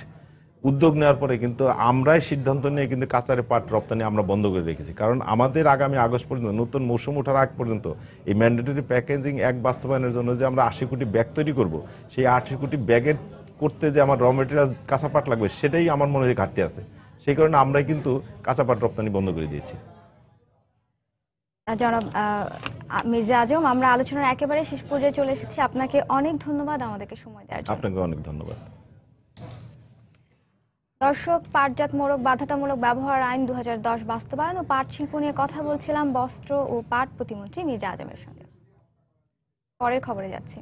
S8: উদ্যোগ নেওয়ার পরে কিন্তু আমরাই সিদ্ধান্ত নিয়ে কিন্তু কাঁচারে পাট রপ্তানি আমরা বন্ধ করে রেখেছি, কারণ আমাদের আগামী আগস্ট পর্যন্ত নতুন মৌসুম ওঠার আগ পর্যন্ত এই ম্যান্ডেটরি প্যাকেজিং অ্যাক্ট বাস্তবায়নের জন্য যে আমরা 80 কোটি ব্যাগ তৈরি করব, সেই 80 কোটি ব্যাগের করতে যে আমার র মেটেরিয়াল কাঁচা পাট লাগবে সেটাই আমার মনে হয় ঘাটতি আছে, সেই কারণে আমরাই কিন্তু কাঁচা পাট রপ্তানি বন্ধ করে দিয়েছি।
S1: জনাব মির্জা আজম, আমরা আলোচনার একেবারে শেষ পর্যায়ে চলে এসেছি। আপনাকে অনেক ধন্যবাদ আমাদেরকে সময় দেওয়ার জন্য।
S8: আপনাকে অনেক ধন্যবাদ।
S1: দর্শক, পাটজাত মোড়ক বাধ্যতামূলক ব্যবহার আইন 2010 বাস্তবায়ন ও পাট শিল্প নিয়ে কথা বলছিলাম বস্ত্র ও পাট প্রতিমন্ত্রী মির্জা আজমের সঙ্গে। পরের খবরে যাচ্ছি।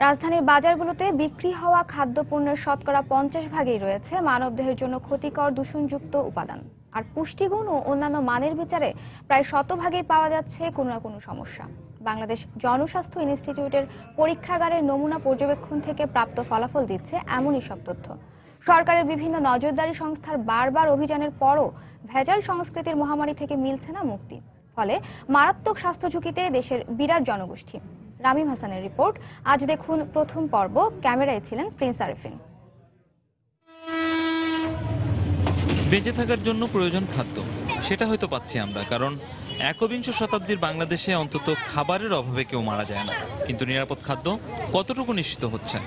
S1: রাজধানীর বাজারগুলোতে বিক্রি হওয়া খাদ্যপণ্যের শতকরা 50% রয়েছে মানবদেহের জন্য ক্ষতিকর দূষণযুক্ত উপাদান, আর পুষ্টিগুণ ও অন্যান্য মানের বিচারে প্রায় 100% পাওয়া যাচ্ছে কোনো না কোনো সমস্যা। বাংলাদেশ জনস্বাস্থ্য ইনস্টিটিউটের পরীক্ষাগারের নমুনা পর্যবেক্ষণ থেকে প্রাপ্ত ফলাফল দিচ্ছে এমনই সব তথ্য। সরকারের বিভিন্ন নজরদারি সংস্থার বারবার অভিযানের পরও ভেজাল সংস্কৃতির মহামারী থেকে মিলছে না মুক্তি, ফলে মারাত্মক স্বাস্থ্য ঝুঁকিতে দেশের বিরাট জনগোষ্ঠী। রামিম হাসানের রিপোর্ট। আজ দেখুন প্রথম পর্ব। ক্যামেরায় ছিলেন প্রিন্স আরিফিন।
S9: বেঁচে থাকার জন্য প্রয়োজন খাদ্য, সেটা হয়তো পাচ্ছি আমরা, কারণ একবিংশ শতাব্দীর বাংলাদেশে অন্তত খাবারের অভাবে কেউ মারা যায় না। কিন্তু নিরাপদ খাদ্য কতটুকু নিশ্চিত হচ্ছে?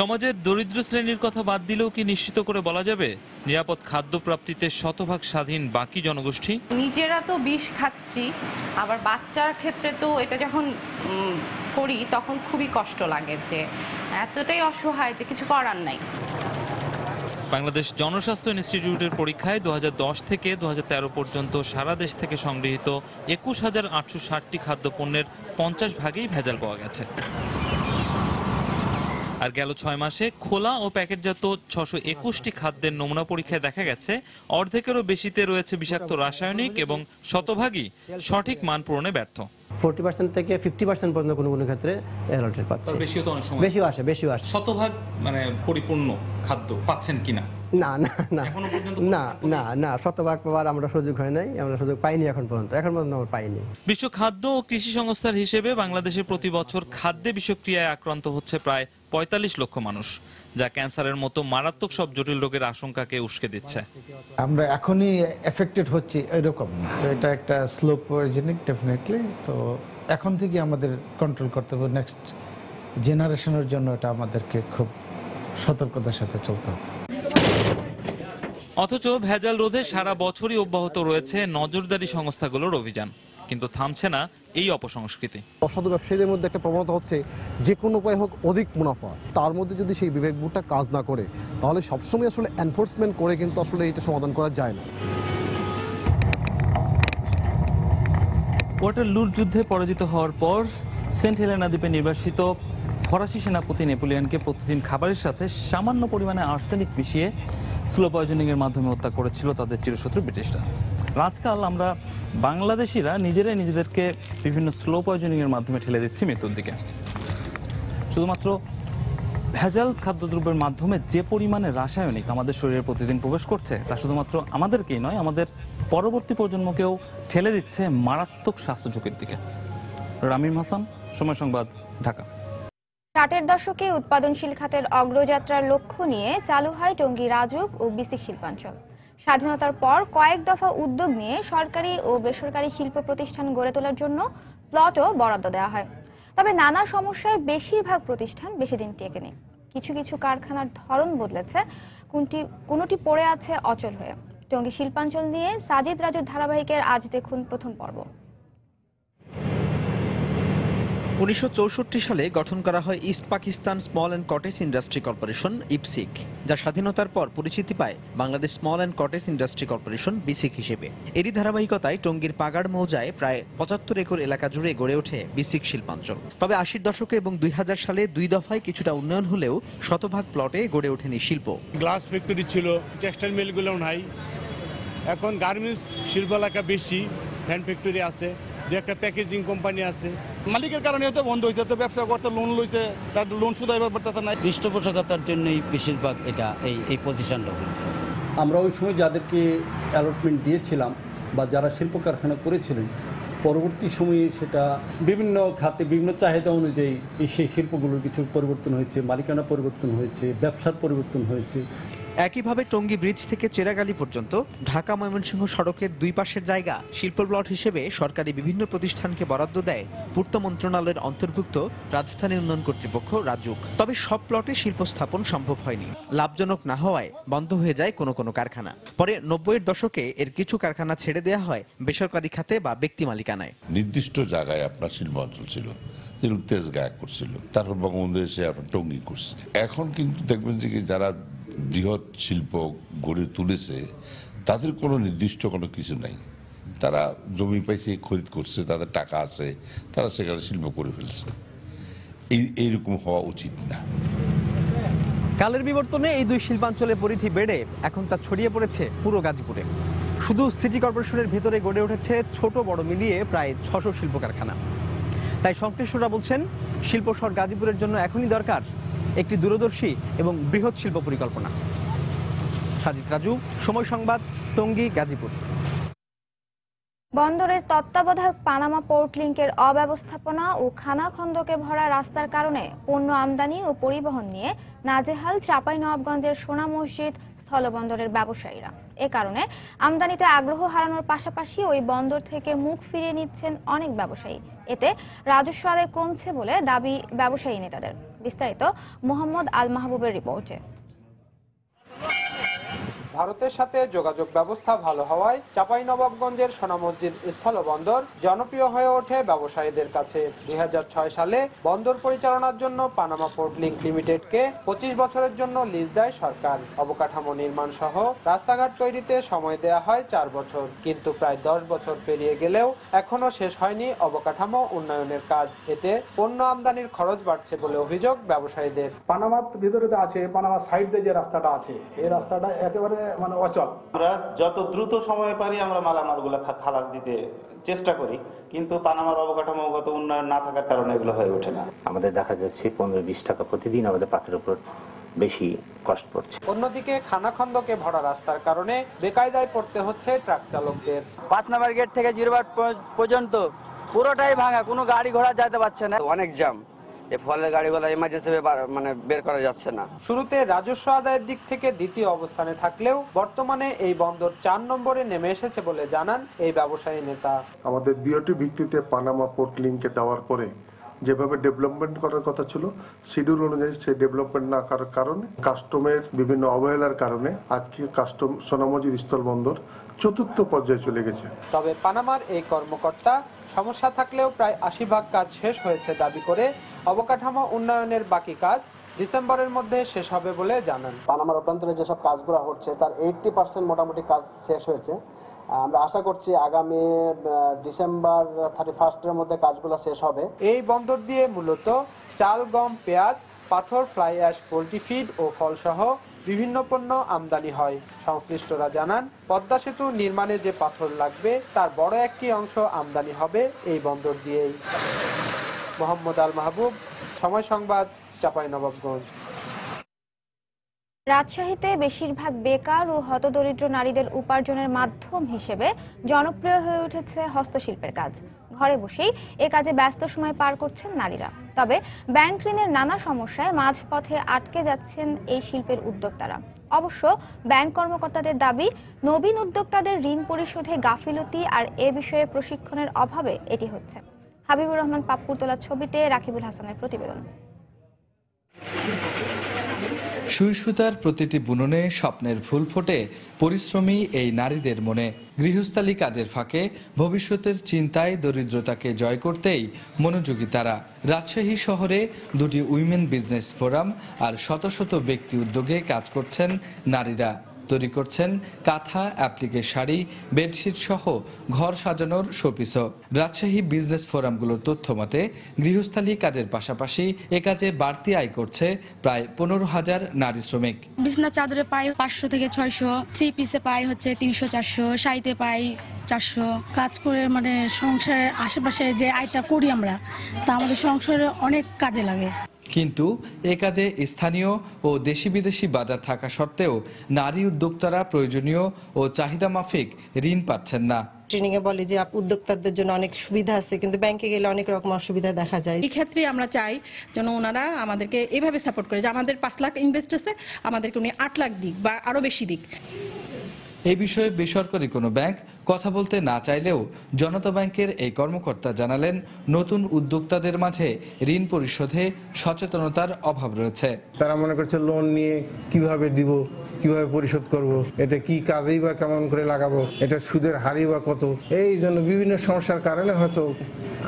S9: সমাজের দরিদ্র শ্রেণীর কথা বাদ দিলেও কি নিশ্চিত করে বলা যাবে নিরাপদ খাদ্য প্রাপ্তিতে শতভাগ স্বাধীন বাকি জনগোষ্ঠী?
S10: নিজেরা তো বিষ খাচ্ছি, আবার বাচ্চার ক্ষেত্রে তো এটা যখন করি তখন খুবই কষ্ট লাগে, যে এতটাই অসহায় যে কিছু করার নাই।
S9: বাংলাদেশ জনস্বাস্থ্য ইনস্টিটিউটের পরীক্ষায় 2010 থেকে 2013 পর্যন্ত সারা দেশ থেকে সংগৃহীত 21,860টি খাদ্যপণ্যের 50%ই ভেজাল পাওয়া গেছে। আর গেল 6 মাসে খোলা ও প্যাকেটজাত 621টি খাদ্যের নমুনা পরীক্ষায় দেখা গেছে অর্ধেকেরও বেশিতে রয়েছে বিষাক্ত রাসায়নিক এবং শতভাগই সঠিক মান পূরণে ব্যর্থ।
S11: 40% থেকে 50% পর্যন্ত কোনো কোনো ক্ষেত্রে অ্যালার্জি পাচ্ছে।
S9: বেশিও তো অনেক সময়
S11: বেশিও আসে।
S9: শতভাগ মানে পরিপূর্ণ খাদ্য পাচ্ছেন কিনা?
S11: না, শতভাগ পাওয়ার আমরা সুযোগ হয় নাই, আমরা সুযোগ পাইনি এখন পর্যন্ত আমরা পাইনি।
S9: বিশ্ব খাদ্য ও কৃষি সংস্থার হিসেবে বাংলাদেশে প্রতি বছর খাদ্যে বিষক্রিয়ায় আক্রান্ত হচ্ছে প্রায় 45 লক্ষ মানুষ, যা ক্যান্সারের মতো মারাত্মক সব জটিল রোগের আশঙ্কাকে উস্কে দিচ্ছে।
S12: আমরা এখনই এফেক্টেড হচ্ছি এরকম না, এটা একটা স্লো পয়জনিক ডেফিনেটলি। তো এখন থেকে আমাদের কন্ট্রোল করতে হবে, নেক্সট জেনারেশনের জন্য এটা আমাদেরকে খুব সতর্কতার সাথে চলতে হবে।
S9: অথচ ভেজাল রোধে সারা বছরই অব্যাহত রয়েছে নজরদারি সংস্থাগুলোর অভিযান, কিন্তু থামছে না এই অপসংস্কৃতি।
S13: অসাধু ব্যবসায়ীদের মধ্যে একটা প্রবণতা হচ্ছে যে কোনো উপায় হোক অধিক মুনাফা, তার মধ্যে যদি সেই বিবেকবোধটা কাজ না করে তাহলে সবসময় আসলে এনফোর্সমেন্ট করে কিন্তু আসলে এটা সমাধান করা যায় না।
S9: ওয়াটারলুর যুদ্ধে পরাজিত হওয়ার পর সেন্ট হেলেনা দ্বীপে নির্বাসিত ফরাসি সেনাপতি নেপোলিয়নকে প্রতিদিন খাবারের সাথে সামান্য পরিমাণে আর্সেনিক মিশিয়ে স্লো পয়জনিং এর মাধ্যমে হত্যা করেছিল তাদের চিরশত্রু ব্রিটিশরা। আজকাল আমরা বাংলাদেশিরা নিজেরাই নিজেদেরকে বিভিন্ন স্লো পয়জনিং এর মাধ্যমে ঠেলে দিচ্ছি মৃত্যুর দিকে। শুধুমাত্র ভেজাল খাদ্যদ্রব্যের মাধ্যমে যে পরিমাণে রাসায়নিক আমাদের শরীরে প্রতিদিন প্রবেশ করছে তা শুধুমাত্র আমাদেরকেই নয়, আমাদের পরবর্তী প্রজন্মকেও ঠেলে দিচ্ছে মারাত্মক স্বাস্থ্য ঝুঁকির দিকে। রামিম হাসান, সময় সংবাদ, ঢাকা।
S1: 60-এর দশকে উৎপাদনশীল খাতের অগ্রযাত্রার লক্ষ্য নিয়ে চালু হয় টঙ্গী রাজুক ও বিসিক শিল্পাঞ্চল। স্বাধীনতার পর কয়েক দফা উদ্যোগ নিয়ে সরকারি ও বেসরকারি শিল্প প্রতিষ্ঠান গড়ে তোলার জন্য প্লটও বরাদ্দ দেওয়া হয়। তবে নানা সমস্যায় বেশিরভাগ প্রতিষ্ঠান বেশি দিন টেকেনি। কিছু কিছু কারখানার ধরন বদলেছে, কোনোটি পড়ে আছে অচল হয়ে। টঙ্গী শিল্পাঞ্চল নিয়ে সাজিদ রাজুর ধারাবাহিকের আজ দেখুন প্রথম পর্ব।
S2: 1964 সালে গঠন করা হয় east Pakistan small and cottage industry corporation EPSIC, যা স্বাধীনতার পর পরিচিতি পায় Bangladesh small and cottage industry corporation BSCIC হিসেবে। এরই ধারাবাহিকতায় টঙ্গীর পাগাড় মৌজায় প্রায় 75 একর এলাকা জুড়ে গড়ে ওঠে বিসিক শিল্পাঞ্চল। তবে 80-র দশকে এবং 2000 সালে 2 দফায় কিছুটা উন্নয়ন হলেও শতভাগ প্লটে গড়ে ওঠেনি শিল্প।
S14: গ্লাস ফ্যাক্টরি ছিল, টেক্সটাইল মিলগুলো নাই, এখন গার্মেন্টস শিল্প এলাকা বেশি, ফ্যান ফ্যাক্টরি আছে, দু একটা প্যাকেজিং কোম্পানি আছে।
S15: মালিকের কারণে হয়তো বন্ধ হয়েছে, তো ব্যবসা করতে লোন লইছে, তার লোন শুধাইবার পারতেছে না।
S16: পৃষ্ঠপোষকতার জন্যই বেশিরভাগ এটা এই পজিশনটা হয়েছে।
S17: আমরা ওই সময় যাদেরকে অ্যালটমেন্ট দিয়েছিলাম বা যারা শিল্প কারখানা করেছিলেন, পরবর্তী সময়ে সেটা বিভিন্ন খাতে বিভিন্ন চাহিদা অনুযায়ী সেই শিল্পগুলোর কিছু পরিবর্তন হয়েছে, মালিকানা পরিবর্তন হয়েছে, ব্যবসার পরিবর্তন হয়েছে।
S2: একইভাবে টঙ্গী ব্রিজ থেকে চেরাগালী পর্যন্ত ঢাকা ময়মনসিংহ সড়কের দুই পাশের জায়গা শিল্প প্লট হিসেবে সরকারি বিভিন্ন প্রতিষ্ঠানকে বরাদ্দ দেয় পূর্ত মন্ত্রণালয়ের অন্তর্ভুক্ত রাজধানী উন্নয়ন কর্তৃপক্ষ রাজুক। তবে সব প্লটে শিল্প স্থাপন সম্ভব হয়নি। লাভজনক না হওয়ায় বন্ধ হয়ে যায় কোনো কোনো কারখানা। পরে 90-এর দশকে এর কিছু কারখানা ছেড়ে দেওয়া হয় বেসরকারি খাতে বা ব্যক্তি মালিকানায়।
S18: নির্দিষ্ট জায়গায় আপনার শিল্প অঞ্চল ছিল, যেরকম তেজগাঁ করছিল, তারপর বঙ্গবন্ধু এসে আপনার টঙ্গী করছে। এখন কিন্তু দেখবেন যে যারা বৃহৎ শিল্প গড়ে তুলেছে তাদের কোনো নির্দিষ্ট কোনো কিছু নাই। তারা জমি পাইছে, খরিদ করছে, তাদের টাকা আছে, তারা সেখানে শিল্প করে ফেলছে। এইরকম হওয়া উচিত না।
S19: কালের বিবর্তনে এই দুই শিল্পাঞ্চলের পরিধি বেড়ে এখন তা ছড়িয়ে পড়েছে পুরো গাজীপুরে। শুধু সিটি কর্পোরেশনের ভেতরে গড়ে উঠেছে ছোট বড় মিলিয়ে প্রায় 600 শিল্প কারখানা। তাই সংশ্লিষ্টরা বলছেন শিল্প শহর গাজীপুরের জন্য এখনই দরকার একটি দূরদর্শী এবং বৃহৎ শিল্প পরিকল্পনা। সাজিদ রাজু, সময় সংবাদ, টঙ্গী, গাজীপুর।
S1: বন্দরের তত্ত্বাবধায়ক পানামা পোর্ট লিংকের অব্যবস্থাপনা ও খানাখন্দকে ভরা রাস্তার কারণে পণ্য আমদানি ও পরিবহন নিয়ে নাজেহাল চাঁপাইনবাবগঞ্জের সোনা মসজিদ স্থলবন্দরের ব্যবসায়ীরা। এ কারণে আমদানিতে আগ্রহ হারানোর পাশাপাশি ওই বন্দর থেকে মুখ ফিরিয়ে নিচ্ছেন অনেক ব্যবসায়ী। এতে রাজস্ব আদায় কমছে বলে দাবি ব্যবসায়ী নেতাদের। বিস্তারিত মোহাম্মদ আল মাহবুবের রিপোর্টে।
S20: ভারতের সাথে যোগাযোগ ব্যবস্থা ভালো হওয়ায় চাঁপাইনবাবগঞ্জের সোনা মসজিদ স্থলবন্দর জনপ্রিয় হয়ে ওঠে ব্যবসায়ীদের কাছে। 2006 সালে বন্দর পরিচালনার জন্য পানামা পোর্ট লিংক লিমিটেডকে 25 বছরের জন্য লিজ দেয় সরকার। অবকাঠামো নির্মাণ সহ রাস্তাঘাট তৈরিতে সময় দেয়া হয় 4 বছর, কিন্তু প্রায় 10 বছর পেরিয়ে গেলেও এখনো শেষ হয়নি অবকাঠামো উন্নয়নের কাজ। এতে পণ্য আমদানির খরচ বাড়ছে বলে অভিযোগ ব্যবসায়ীদের।
S21: পানামার ভিতরে আছে, পানামা সাইড দিয়ে যে রাস্তাটা আছে, এই রাস্তাটা একেবারে অচল।
S22: আমরা যত দ্রুত সময় পারি আমরা মালামালগুলো খালাস দিতে চেষ্টা করি, কিন্তু পানামার অবকাঠামোগত উন্নয়ন না থাকার কারণে এগুলো হয়ে ওঠে না।
S23: আমাদের দেখা যাচ্ছে 15-20 টাকা প্রতিদিন আমাদের পাথরের উপর বেশি কষ্ট পড়ছে।
S20: অন্যদিকে খানাখন্দকে ভরা রাস্তার কারণে বেকায়দায় পড়তে হচ্ছে ট্রাক চালকদের।
S24: 5 নম্বর গেট থেকে 0 পর্যন্ত পুরোটাই ভাঙা, কোনো গাড়ি ঘোড়া যেতে পারছে না, অনেক জ্যাম। ফলের গাড়িগুলো ইমার্জেন্সি বের করা যাচ্ছে না।
S20: শুরুতে রাজস্ব আদায়ের দিক থেকে দ্বিতীয় অবস্থানে থাকলেও বর্তমানে এই বন্দর 4 নম্বরে নেমে এসেছে বলে জানান এই ব্যবসায়ী নেতা।
S25: আমাদের বিওটি ভিত্তিতে পানামা পোর্ট লিংকে দেওয়ার পরে যেভাবে ডেভেলপমেন্ট করার কথা ছিল শিডিউল অনুযায়ী সেই ডেভেলপমেন্ট না করার কারণে কাস্টমের বিভিন্ন অবহেলার কারণে আজকে কাস্টম সোনা মসজিদ স্থলবন্দর 4র্থ পর্যায়ে চলে গেছে।
S20: তবে পানামার এই কর্মকর্তা সমস্যা থাকলেও প্রায় 80% কাজ শেষ হয়েছে দাবি করে অবকাঠামো উন্নয়নের বাকি কাজ ডিসেম্বরের মধ্যে শেষ হবে বলে জানান।
S21: পানামার অভ্যন্তরে যেসব কাজগুলো হচ্ছে তার 80% মোটামুটি কাজ শেষ হয়েছে। আমরা আশা করছি আগামী ডিসেম্বর 31 মধ্যে কাজগুলো শেষ হবে।
S20: এই বন্দর দিয়ে মূলত চাল, গম, পেঁয়াজ, পাথর, ফ্লাই অ্যাশ, পোল্ট্রি ফিড ও ফলসহ বিভিন্ন পণ্য আমদানি হয়। সংশ্লিষ্টরা জানান পদ্মা সেতু নির্মাণে যে পাথর লাগবে তার বড় একটি অংশ আমদানি হবে এই বন্দর দিয়েই। মোহাম্মদ আল মাহবুব, সময় সংবাদ, চাঁপাইনবাবগঞ্জ।
S1: রাজশাহীতে বেশিরভাগ বেকার ও হতদরিদ্র নারীদের উপার্জনের মাধ্যম হিসেবে জনপ্রিয় হয়ে উঠেছে হস্তশিল্পের কাজ। ঘরে বসেই এ কাজে ব্যস্ত সময় পার করছেন নারীরা। তবে ব্যাংক ঋণের নানা সমস্যায় মাঝপথে আটকে যাচ্ছেন এই শিল্পের উদ্যোক্তারা। অবশ্য ব্যাংক কর্মকর্তাদের দাবি, নবীন উদ্যোক্তাদের ঋণ পরিশোধে গাফিলতি আর এ বিষয়ে প্রশিক্ষণের অভাবে এটি হচ্ছে। হাবিবুর রহমান পাপ্পুর তোলা ছবিতে রাকিবুল হাসানের প্রতিবেদন।
S26: সুই সুতার প্রতিটি বুননে স্বপ্নের ফুল ফোটে পরিশ্রমী এই নারীদের মনে। গৃহস্থালী কাজের ফাঁকে ভবিষ্যতের চিন্তায় দরিদ্রতাকে জয় করতেই মনোযোগী তারা। রাজশাহী শহরে 2টি উইমেন বিজনেস ফোরাম আর শত শত ব্যক্তি উদ্যোগে কাজ করছেন নারীরা। তৈরি করছেন কাঁথা, অ্যাপ্লিকের শাড়ি, বেডশিট সহ ঘর সাজানোর শোপিসও। রাজশাহী বিজনেস ফোরামগুলোর তথ্য মতে গৃহস্থালী কাজের পাশাপাশি এ কাজে বাড়তি আয় করছে প্রায় 15,000 নারী শ্রমিক।
S3: বিছনা চাদরে পাই 500 থেকে 600, 3 পিসে পাই হচ্ছে 300-400, শাড়িতে পাই 400।
S4: কাজ করে মানে সংসারের আশেপাশে যে আয়টা করি আমরা, তা আমাদের সংসারে অনেক কাজে লাগে।
S26: কিন্তু এ কাজে স্থানীয় ও দেশি বিদেশি বাজার থাকা সত্ত্বেও নারী উদ্যোক্তারা প্রয়োজনীয় ও চাহিদা মাফিক ঋণ পাচ্ছেন না।
S5: ট্রেনিং এ বলে যে উদ্যোক্তাদের জন্য অনেক সুবিধা আছে, কিন্তু ব্যাংকে গেলে অনেক রকম অসুবিধা দেখা যায়।
S6: এই ক্ষেত্রে আমরা চাই যেন ওনারা আমাদেরকে এভাবে সাপোর্ট করে যে আমাদের 5 লাখ ইনভেস্ট আছে, আমাদেরকে উনি 8 লাখ দিক বা আরো বেশি দিক।
S26: এই বিষয়ে বেসরকারি কোনো ব্যাংক কথা বলতে না চাইলেও জনতা ব্যাংকের এই কর্মকর্তা জানালেন, নতুন উদ্যোক্তাদের মাঝে ঋণ পরিশোধে সচেতনতার অভাব রয়েছে।
S12: তারা মনে করছে লোন নিয়ে কিভাবে দিব, কিভাবে পরিশোধ করব, এটা কি কাজেই বা কেমন করে লাগাবো, এটা সুদের হারই বা কত। এই জন্য বিভিন্ন সমস্যার কারণে হয়তো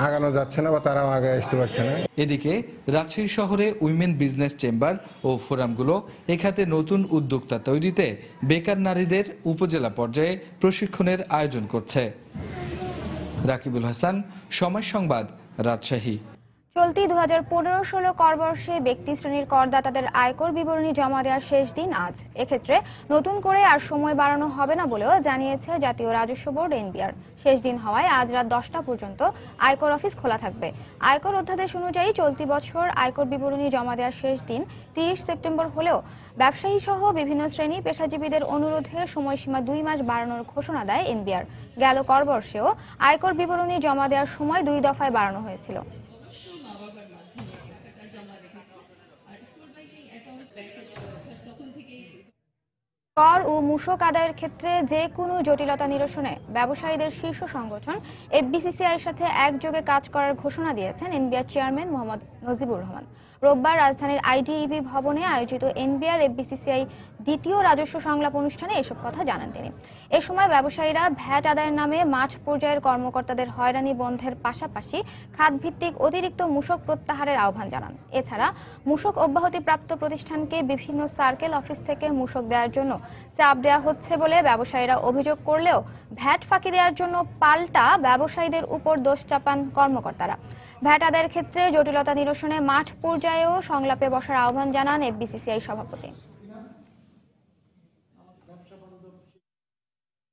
S12: আগানো যাচ্ছে না বা তারাও আগে আসতে পারছে না।
S26: এদিকে রাজশাহী শহরে উইমেন বিজনেস চেম্বার ও ফোরামগুলো এ খাতে নতুন উদ্যোক্তা তৈরিতে বেকার নারীদের উপজেলা পর্যায়ে প্রশিক্ষণের আয়োজন করছে। রাকিবুল হাসান, সময় সংবাদ, রাজশাহী।
S1: চলতি 2015-16 করবর্ষে ব্যক্তি শ্রেণীর করদাতাদের আয়কর বিবরণী জমা দেওয়ার শেষ দিন আজ। এক্ষেত্রে নতুন করে আর সময় বাড়ানো হবে না বলেও জানিয়েছে জাতীয় রাজস্ব বোর্ড এনবিআর। শেষ দিন হওয়ায় আজ রাত 10টা পর্যন্ত আয়কর অফিস খোলা থাকবে। আয়কর অধ্যাদেশ অনুযায়ী চলতি বছর আয়কর বিবরণী জমা দেওয়ার শেষ দিন 30 সেপ্টেম্বর হলেও ব্যবসায়ী সহ বিভিন্ন শ্রেণী পেশাজীবীদের অনুরোধে সময়সীমা 2 মাস বাড়ানোর ঘোষণা দেয় এনবিআর। গেল করবর্ষেও আয়কর বিবরণী জমা দেওয়ার সময় 2 দফায় বাড়ানো হয়েছিল। কর ও মূসক আদায়ের ক্ষেত্রে যে কোনো জটিলতা নিরসনে ব্যবসায়ীদের শীর্ষ সংগঠন এফবিসিসিআইয়ের সাথে একযোগে কাজ করার ঘোষণা দিয়েছেন এনবিআর চেয়ারম্যান মোহাম্মদ নজিবুর রহমান। রোববার রাজধানীর আইডিইবি ভবনে আয়োজিত এনবিআর এফবিসিসিআই দ্বিতীয় রাজস্ব সংলাপ অনুষ্ঠানে এসব কথা জানান তিনি। এ সময় ব্যবসায়ীরা ভ্যাট আদায়ের নামে মাঠ পর্যায়ের কর্মকর্তাদের হয়রানি বন্ধের পাশাপাশি খাতভিত্তিক অতিরিক্ত মূসক প্রত্যাহারের আহ্বান জানান। এছাড়া মূসক অব্যাহতিপ্রাপ্ত প্রতিষ্ঠানকে বিভিন্ন সার্কেল অফিস থেকে মূসক দেওয়ার জন্য চাপ দেওয়া হচ্ছে বলে ব্যবসায়ীরা অভিযোগ করলেও ভ্যাট ফাঁকি দেওয়ার জন্য পাল্টা ব্যবসায়ীদের উপর দোষ চাপান কর্মকর্তারা। ভ্যাট আদায়ের ক্ষেত্রে জটিলতা নিরসনে মাঠ পর্যায়েও সংলাপে বসার আহ্বান জানান এফবিসিসিআই সভাপতি।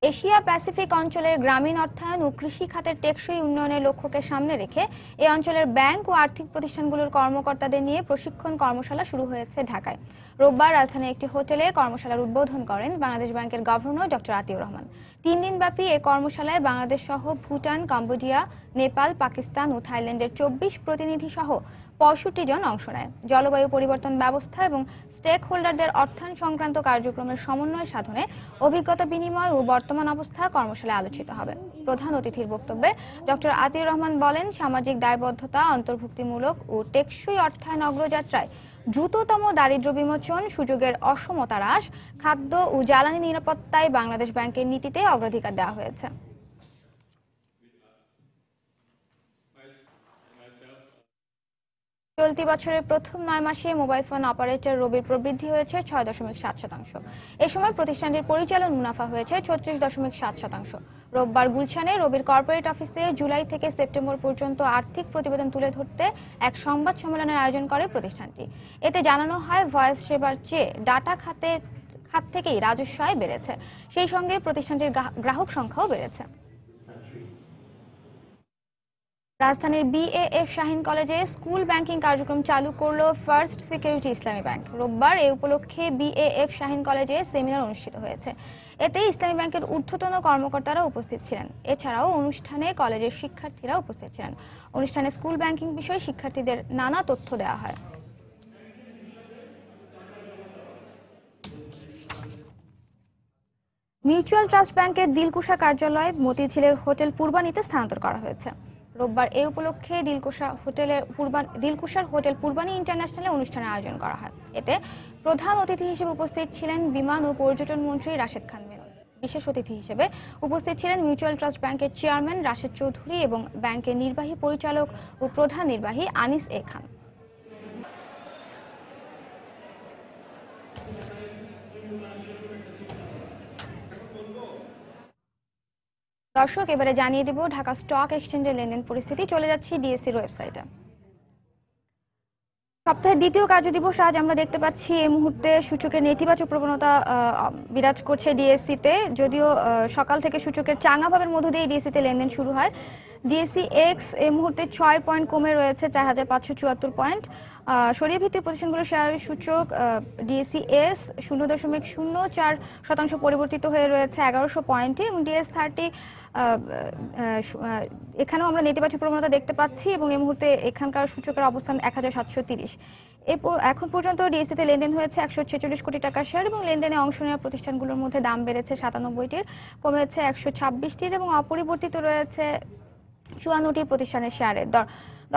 S1: এশিয়া প্যাসিফিক অঞ্চলের গ্রামীণ অর্থায়ন ও কৃষি খাতের টেকসই উন্নয়নের লক্ষ্যকে সামনে রেখে এই অঞ্চলের ব্যাংক ও আর্থিক প্রতিষ্ঠানগুলোর কর্মকর্তাদের নিয়ে প্রশিক্ষণ কর্মশালা শুরু হয়েছে ঢাকায়। রোববার রাজধানীর একটি হোটেলে কর্মশালার উদ্বোধন করেন বাংলাদেশ ব্যাংকের গভর্নর ডক্টর আতিউর রহমান। 3 দিনব্যাপী এই কর্মশালায় বাংলাদেশ সহ ভুটান, কম্বোডিয়া, নেপাল, পাকিস্তান ও থাইল্যান্ডের 24 প্রতিনিধি সহ 65 জন অংশ নেয়। জলবায়ু পরিবর্তন ব্যবস্থা এবং স্টেক হোল্ডারদের অর্থায়ন সংক্রান্ত কার্যক্রমের সমন্বয় সাধনে অভিজ্ঞতা বিনিময় ও বর্তমান অবস্থা কর্মশালায় আলোচিত হবে। প্রধান অতিথির বক্তব্যে ডক্টর আতিউর রহমান বলেন, সামাজিক দায়বদ্ধতা, অন্তর্ভুক্তিমূলক ও টেকসই অর্থায়ন অগ্রযাত্রায় দ্রুততম দারিদ্র্য বিমোচন, সুযোগের অসমতা হ্রাস, খাদ্য ও জ্বালানি নিরাপত্তায় বাংলাদেশ ব্যাংকের নীতিতে অগ্রাধিকার দেওয়া হয়েছে। চলতি বছরের প্রথম 9 মাসে মোবাইল ফোন অপারেটর রবির প্রবৃদ্ধি হয়েছে 6.7%। এ সময় প্রতিষ্ঠানটির পরিচালন মুনাফা হয়েছে 36.7%। রোববার গুলশানে রবির কর্পোরেট অফিসে জুলাই থেকে সেপ্টেম্বর পর্যন্ত আর্থিক প্রতিবেদন তুলে ধরতে এক সংবাদ সম্মেলনের আয়োজন করে প্রতিষ্ঠানটি। এতে জানানো হয়, ভয়েস সেবার চেয়ে ডাটা খাত থেকেই রাজস্ব আয় বেড়েছে, সেই সঙ্গে প্রতিষ্ঠানটির গ্রাহক সংখ্যাও বেড়েছে। রাজধানীর বিএএফ শাহীন কলেজে স্কুল ব্যাংকিং কার্যক্রম চালু করল ফার্স্ট সিকিউরিটি ইসলামী ব্যাংক। রোববার এই উপলক্ষে বিএএফ শাহীন কলেজে সেমিনার অনুষ্ঠিত হয়েছে। এতে ইসলামী ব্যাংকের ঊর্ধ্বতন কর্মকর্তারা উপস্থিত ছিলেন। এছাড়াও অনুষ্ঠানে কলেজের শিক্ষার্থীরা উপস্থিত ছিলেন। অনুষ্ঠানে স্কুল ব্যাংকিং বিষয়ে শিক্ষার্থীদের নানা তথ্য দেওয়া হয়। মিউচুয়াল ট্রাস্ট ব্যাংকের দিলকুশা কার্যালয় মতিঝিলের হোটেল পূর্বানীতে স্থানান্তর করা হয়েছে। রোববার এই উপলক্ষে দিলকুশার হোটেল পূর্বানী ইন্টারন্যাশনালে অনুষ্ঠানের আয়োজন করা হয়। এতে প্রধান অতিথি হিসেবে উপস্থিত ছিলেন বিমান ও পর্যটন মন্ত্রী রাশেদ খান মেনন। বিশেষ অতিথি হিসেবে উপস্থিত ছিলেন মিউচুয়াল ট্রাস্ট ব্যাংকের চেয়ারম্যান রাশেদ চৌধুরী এবং ব্যাংকের নির্বাহী পরিচালক ও প্রধান নির্বাহী আনিস এ খান। দর্শক, এবারে জানিয়ে দেব ঢাকা স্টক এক্সচেঞ্জের লেনদেন পরিস্থিতি। চলে যাচ্ছি ডিএসসির ওয়েবসাইটে। সপ্তাহের দ্বিতীয় কার্যদিবস আজ আমরা দেখতে পাচ্ছি এই মুহূর্তে সূচকের নেতিবাচক প্রবণতা বিরাজ করছে ডিএসসিতে। যদিও সকাল থেকে সূচকের চাঙাভাবের মধ্য দিয়ে ডিএসসিতে লেনদেন শুরু হয়। ডিএসসি এক্স এই মুহূর্তে 6 পয়েন্ট কমে রয়েছে 4574 পয়েন্ট। সরিয়ে ভিত্তিক প্রতিষ্ঠানগুলোর শেয়ারের সূচক ডিএসসি এস 0.04% পরিবর্তিত হয়ে রয়েছে 1100 পয়েন্টে, এবং ডিএস 30 এখানেও আমরা নেতিবাচক প্রবণতা দেখতে পাচ্ছি, এবং এই মুহূর্তে এখানকার সূচকের অবস্থান 1730। এখন পর্যন্ত ডিএসসিতে লেনদেন হয়েছে 146 কোটি টাকার শেয়ার, এবং লেনদেনে অংশ নেওয়া প্রতিষ্ঠানগুলোর মধ্যে দাম বেড়েছে 97টির, কমেছে 126টির, এবং অপরিবর্তিত রয়েছে 54টি প্রতিষ্ঠানের শেয়ারের দর।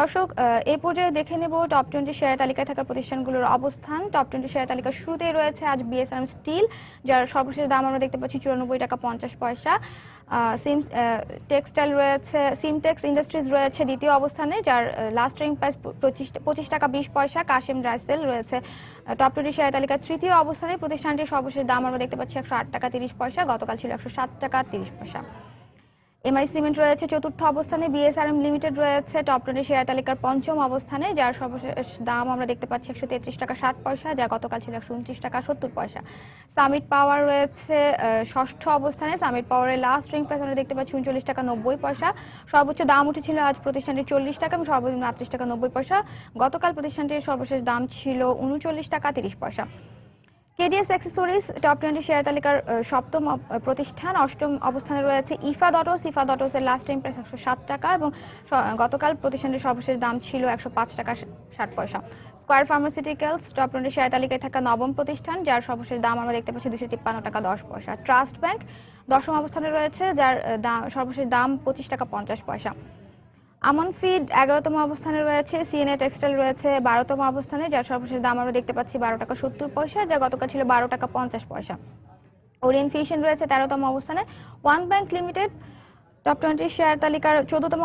S1: দর্শক, এই পর্যায়ে দেখে নেব টপ 20 শেয়ার তালিকায় থাকা প্রতিষ্ঠানগুলোর অবস্থান। টপ 20 শেয়ার তালিকার শুরুতেই রয়েছে আজ বিএসআরএম স্টিল, যার সর্বশেষ দাম আমরা দেখতে পাচ্ছি 94 টাকা 50 পয়সা। টেক্সটাইল রয়েছে, সিমটেক্স ইন্ডাস্ট্রিজ রয়েছে দ্বিতীয় অবস্থানে, যার লাস্ট ট্রেডিং প্রাইস 25 টাকা 20 পয়সা। কাশিম রাইসেল রয়েছে টপ 20 শেয়ার তালিকার তৃতীয় অবস্থানে। প্রতিষ্ঠানটির সর্বশেষ দাম আমরা দেখতে পাচ্ছি 108 টাকা 30 পয়সা, গতকাল ছিল 107 টাকা 30 পয়সা। এমআই সিমেন্ট রয়েছে চতুর্থ অবস্থানে। বিএসআরএম লিমিটেড রয়েছে টপ 20 শেয়ার তালিকার পঞ্চম অবস্থানে, যার সর্বশেষ দাম আমরা দেখতে পাচ্ছি 133 টাকা 60 পয়সা, যা গতকাল ছিল 129 টাকা 70 পয়সা। সামিট পাওয়ার রয়েছে ষষ্ঠ অবস্থানে। সামিট পাওয়ারের লাস্ট ট্রেডিং প্রাইস আমরা দেখতে পাচ্ছি 39 টাকা 90 পয়সা। সর্বোচ্চ দাম উঠেছিল আজ প্রতিষ্ঠানটির 40 টাকা, এবং সর্বনিম্ন 38 টাকা 90 পয়সা। গতকাল প্রতিষ্ঠানটির সর্বশেষ দাম ছিল 39 টাকা 30 পয়সা। কেডিএস অ্যাক্সেসরিজ টপ 20 শেয়ার তালিকার সপ্তম প্রতিষ্ঠান। অষ্টম অবস্থানে রয়েছে ইফাদ অটোস। ইফাদ অটোসের লাস্ট টাইম প্রাইস 107 টাকা, এবং গতকাল প্রতিষ্ঠানটির সর্বশেষ দাম ছিল 105 টাকা 60 পয়সা। স্কয়ার ফার্মাসিউটিক্যালস টপ 20 শেয়ার তালিকায় থাকা নবম প্রতিষ্ঠান, যার সর্বশেষ দাম আমরা দেখতে পাচ্ছি 253 টাকা 10 পয়সা। ট্রাস্ট ব্যাংক দশম অবস্থানে রয়েছে, যার সর্বশেষ দাম 25 টাকা 50 পয়সা। আমন ফিড 11তম অবস্থানে রয়েছে। সিএনএ টেক্সটাইল রয়েছে 12তম অবস্থানে, যার সর্বশেষ দাম আমরা দেখতে পাচ্ছি 12 টাকা 70 পয়সা, যা গতকাল ছিল 12 টাকা 50 পয়সা। ওরিয়েন্ট ফিউশন রয়েছে 13তম অবস্থানে। One bank limited top 20 share তালিকার 14তম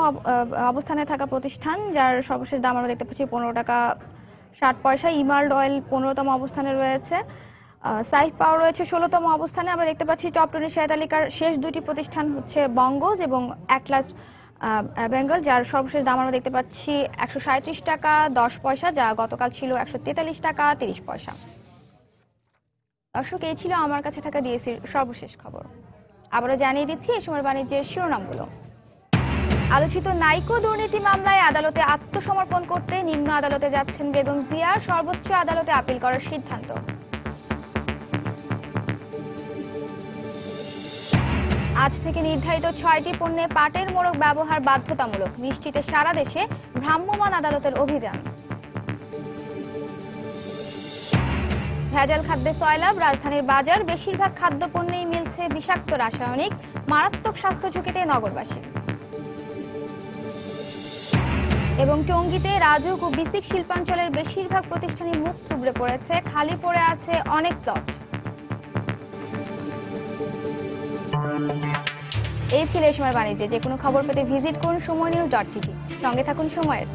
S1: অবস্থানে থাকা প্রতিষ্ঠান, যার সর্বশেষ দাম আমরা দেখতে পাচ্ছি 15 টাকা 60 পয়সা। ইমার্ল্ড অয়েল 15তম অবস্থানে রয়েছে। সাইফ পাওয়ার রয়েছে 16তম অবস্থানে। আমরা দেখতে পাচ্ছি টপ 20 শেয়ার তালিকার শেষ দুটি প্রতিষ্ঠান হচ্ছে বঙ্গজ এবং অ্যাটলাস বেঙ্গল, যার সর্বশেষ দাম আমরা দেখতে পাচ্ছি 137 টাকা 10 পয়সা, যা গতকাল ছিল 143 টাকা 30 পয়সা। দর্শক, এই ছিল আমার কাছে থাকা ডিএসসির সর্বশেষ খবর। আবারও জানিয়ে দিচ্ছি এই সময় বাণিজ্যের শিরোনামগুলো। আলোচিত নাইকো দুর্নীতি মামলায় আদালতে আত্মসমর্পণ করতে নিম্ন আদালতে যাচ্ছেন বেগম জিয়া, সর্বোচ্চ আদালতে আপিল করার সিদ্ধান্ত। আজ থেকে নির্ধারিত 6টি পণ্যে পাটের মোড়ক ব্যবহার বাধ্যতামূলক, নিশ্চিতে সারা দেশে ভ্রাম্যমাণ আদালতের অভিযান। ভেজাল খাদ্যে সয়লাব, রাজধানীর বাজার বেশিরভাগ খাদ্যপণ্যেই মিলছে বিষাক্ত রাসায়নিক, মারাত্মক স্বাস্থ্য ঝুঁকিতে নগরবাসী। এবং টঙ্গীতে রাজুক ও বিসিক শিল্পাঞ্চলের বেশিরভাগ প্রতিষ্ঠানই মুখ থুবড়ে পড়েছে, খালি পড়ে আছে অনেক প্লট। এই ছিল এই সময় বাণিজ্যে। যে কোনো খবর পেতে ভিজিট করুন সময়নিউজ.tv। সঙ্গে থাকুন সময়ের।